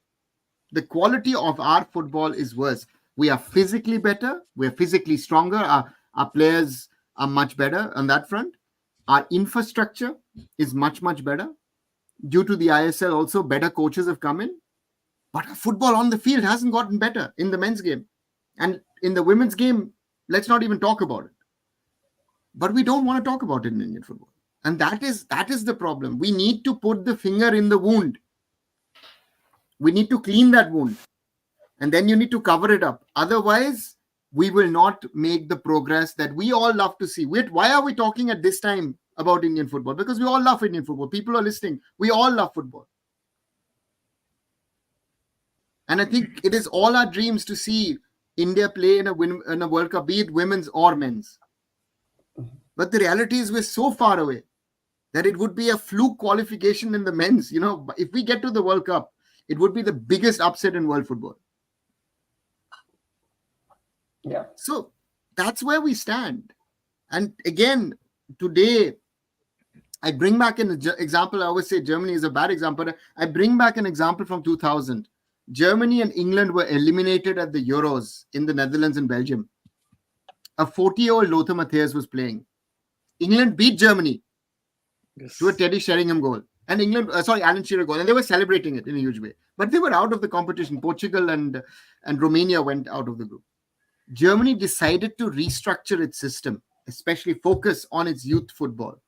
S3: The quality of our football is worse. We are physically better. We're physically stronger. Our players are much better on that front. Our infrastructure is much, much better. Due to the ISL also, better coaches have come in. But our football on the field hasn't gotten better in the men's game. And in the women's game, let's not even talk about it. But we don't want to talk about it in Indian football. And that is the problem. We need to put the finger in the wound. We need to clean that wound. And then you need to cover it up. Otherwise, we will not make the progress that we all love to see. Why are we talking at this time about Indian football? Because we all love Indian football. People are listening. We all love football. And I think it is all our dreams to see India play in a World Cup, be it women's or men's. But the reality is we're so far away that it would be a fluke qualification in the men's. If we get to the World Cup, it would be the biggest upset in world football.
S1: Yeah.
S3: So that's where we stand. And again, today, I bring back an example. I always say Germany is a bad example. I bring back an example from 2000. Germany and England were eliminated at the Euros in the Netherlands and Belgium. A 40-year-old Lothar Matthäus was playing. England beat Germany to a Teddy Sheringham goal. And Alan Shearer goal. And they were celebrating it in a huge way. But they were out of the competition. Portugal and Romania went out of the group. Germany decided to restructure its system, especially focus on its youth football.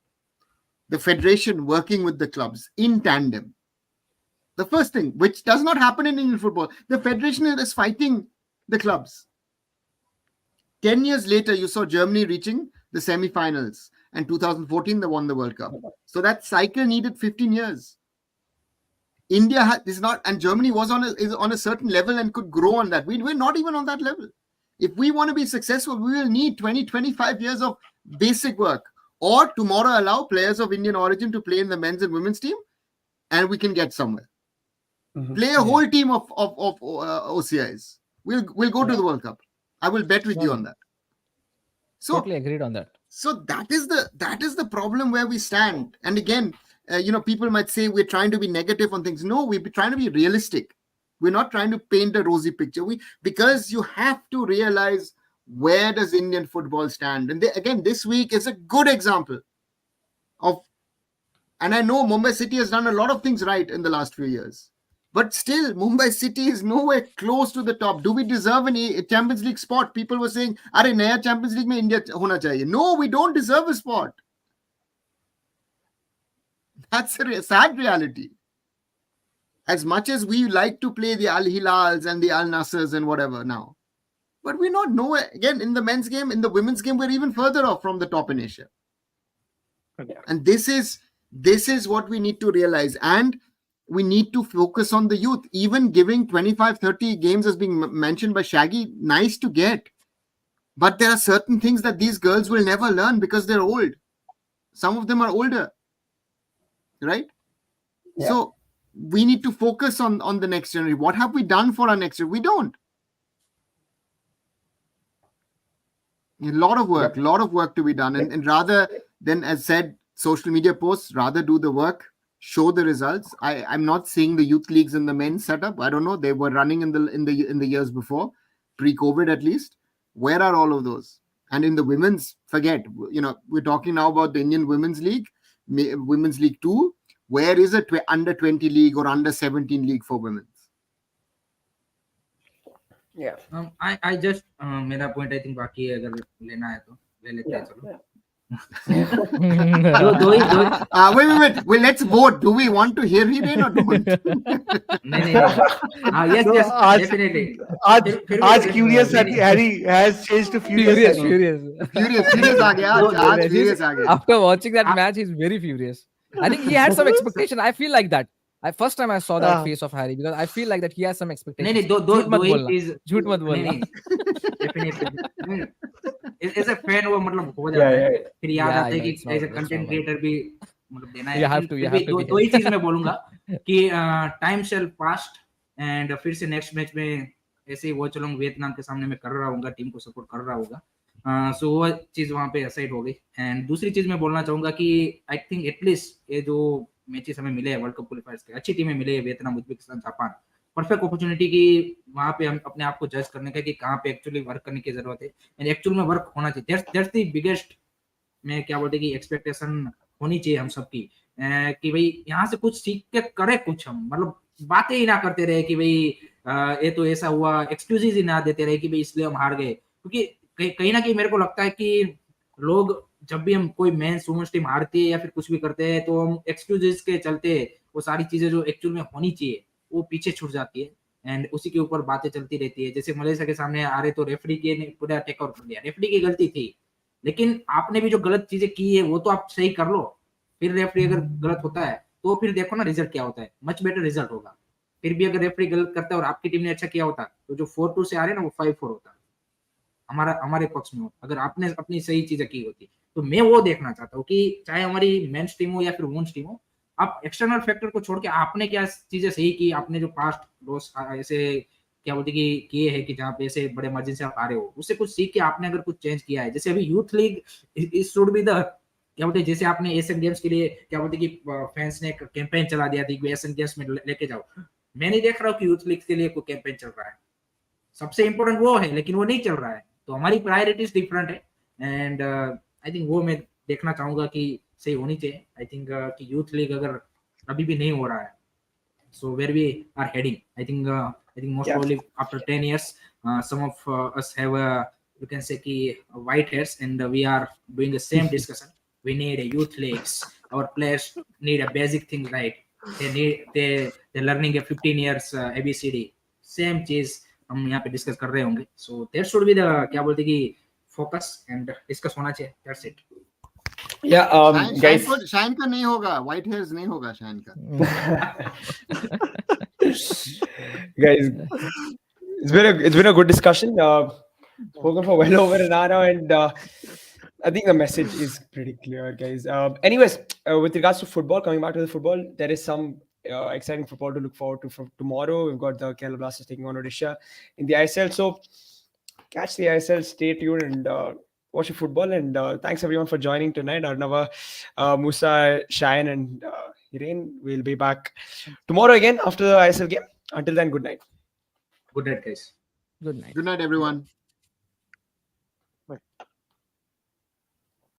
S3: The federation working with the clubs in tandem. The first thing, which does not happen in Indian football, the federation is fighting the clubs. 10 years later, you saw Germany reaching the semi-finals. and 2014 they won the World Cup. So that cycle needed 15 years. India is not, and Germany is on a certain level and could grow on that. We're not even on that level. If we want to be successful, we will need 20-25 years of basic work, or tomorrow allow players of Indian origin to play in the men's and women's team, and we can get somewhere. Play a whole team of OCIs. We'll go to the World Cup. I will bet with you on that. So
S5: Totally agreed on that.
S3: So that is the problem where we stand. And again, people might say we're trying to be negative on things. No, we're trying to be realistic. We're not trying to paint a rosy picture. Because you have to realize, where does Indian football stand? And again, this week is a good example of, and I know Mumbai City has done a lot of things right in the last few years. But still, Mumbai City is nowhere close to the top. Do we deserve a Champions League spot? People were saying, "Are naya Champions League mein India hona chahiye." No, we don't deserve a spot. That's a sad reality. As much as we like to play the Al Hilals and the Al Nassrs and whatever now, but we're not nowhere. Again, in the men's game, in the women's game, we're even further off from the top in Asia. And this is what we need to realize. And we need to focus on the youth. Even giving 25-30 games as being mentioned by Shaggy, nice to get. But there are certain things that these girls will never learn because they're old. Some of them are older. Right? Yeah. So we need to focus on the next generation. What have we done for our next generation? We don't. A lot of work to be done. And rather than, as said, social media posts, rather do the work, show the results. I'm not seeing the youth leagues in the men's setup. I don't know. They were running in the years before, pre-COVID at least. Where are all of those? And in the women's, forget. We're talking now about the Indian Women's League, Women's League 2. Where is a under 20 league or under 17 league for women?
S1: Yeah.
S4: I just मेरा point I think बाकी है, अगर लेना है तो ले लेते हैं चलो.
S3: Wait. Well, let's vote. Do we want to hear Hiren or don't?
S4: Yes, definitely.
S2: आज curious Harry has changed to furious.
S3: Furious आ गया.
S5: After watching that match, he's very furious. I think he had some expectation. I feel like that. First time I saw that face of Harry, because I feel like that he has some expectation. झूठ मत बोलना.
S4: Definitely. As a fan वो मतलब हो जाता है. फिर याद आता है कि as a content creator भी मतलब देना है.
S5: You have to.
S4: दो ही चीज मैं बोलूंगा कि time shall past and फिर से next match में ऐसे ही वो चलोंग वियतनाम के सामने मैं कर रहा हूँगा, टीम को सपोर्ट कर रहा होगा. सो वो चीज वहां पे असाइड हो गई. एंड दूसरी चीज मैं बोलना चाहूंगा कि आई थिंक एटलीस्ट ये जो मैचेस हमें मिले हैं वर्ल्ड कप क्वालिफायर्स के, अच्छी टीमें मिले हैं, Vietnam, Uzbekistan, Japan, perfect opportunity की वहां पे हम अपने आप को जज करने का कि कहाँ पे एक्चुअली वर्क करने की जरूरत है एंड एक्चुअल में वर्क होना चाहिए. दैट्स द बिगेस्ट, मैं क्या बोलते कि एक्सपेक्टेशन होनी चाहिए हम सबकी कि भाई यहाँ से कुछ सीख के करे कुछ, हम मतलब बातें ही ना करते रहे कि भाई ये तो ऐसा हुआ, एक्सक्यूजेज ही ना देते रहे कि भाई इसलिए हम हार गए. क्योंकि कहीं ना कहीं मेरे को लगता है कि लोग जब भी हम कोई मेंस वुमेन्स टीम हारती है या फिर कुछ भी करते हैं तो हम एक्सक्यूजेस के चलते वो सारी चीजें जो एक्चुअल में होनी चाहिए वो पीछे छूट जाती है एंड उसी के ऊपर बातें चलती रहती है. जैसे मलेशिया के सामने आ रहे तो रेफरी के ने पूरा टेक आउट कर दिया, रेफरी की गलती थी, लेकिन आपने भी जो गलत चीजें की है वो तो आप सही कर लो. फिर रेफरी अगर गलत होता है तो फिर देखो ना रिजल्ट क्या होता है, मच बेटर रिजल्ट होगा. फिर भी अगर रेफरी गलत करता है और आपकी टीम ने अच्छा किया होता तो जो 4-2 से आ रहे ना वो 5-4 होता हमारे पक्ष में होता अगर आपने अपनी सही चीजें की होती. तो मैं वो देखना चाहता हूँ कि चाहे हमारी मेंस टीम हो या फिर वुमेन्स टीम हो, आप एक्सटर्नल फैक्टर को छोड़ के आपने क्या चीजें सही की, आपने जो पास्ट लॉस ऐसे क्या बोलते कि किए हैं कि जहाँ पे ऐसे बड़े मार्जिन से आप आ रहे हो, उससे कुछ सीख के आपने अगर कुछ चेंज किया है. जैसे अभी youth league is should be the क्या बोलते जैसे आपने एशियन गेम्स के लिए क्या बोलते कि फैंस ने कैंपेन चला दिया था कि एशियन गेम्स में लेके जाओ. मैं नहीं देख रहा हूँ कि यूथ लीग के लिए कोई कैंपेन चल रहा है. सबसे इंपॉर्टेंट वो है लेकिन वो नहीं चल रहा है. तो हमारी प्रायोरिटीज डिफरेंट है एंड आई थिंक वो मैं देखना चाहूंगा कि सही होनी चाहिए. आई थिंक कि यूथ लीग अगर अभी भी नहीं हो रहा है, so where we are heading, I think most probably after 10 years some of us have you can say कि white hairs and we are doing the same discussion. We need a youth leagues, our players need a basic thing, right? they're learning a 15 years ABCD, same चीज हम यहाँ पे discuss कर रहे होंगे. So that should be the क्या बोलते कि फोकस एंड डिस्कस होना चाहिए. That's it.
S1: Yeah, guys.
S3: Shine का नहीं होगा, white hairs नहीं होगा शाइन का.
S1: Guys, it's been a good discussion. Spoken for well over an hour now, and I think the message is pretty clear, guys. Anyways, with regards to football, coming back to the football, there is some exciting football to look forward to from tomorrow. We've got the Kerala Blasters taking on Odisha in the ISL. So catch the ISL, stay tuned, and watch the football. And thanks everyone for joining tonight. Arnava, Musa, Shayan, and Hiren. We'll be back tomorrow again after the ISL game. Until then, good night.
S4: Good night, guys.
S5: Good night.
S3: Good night, everyone.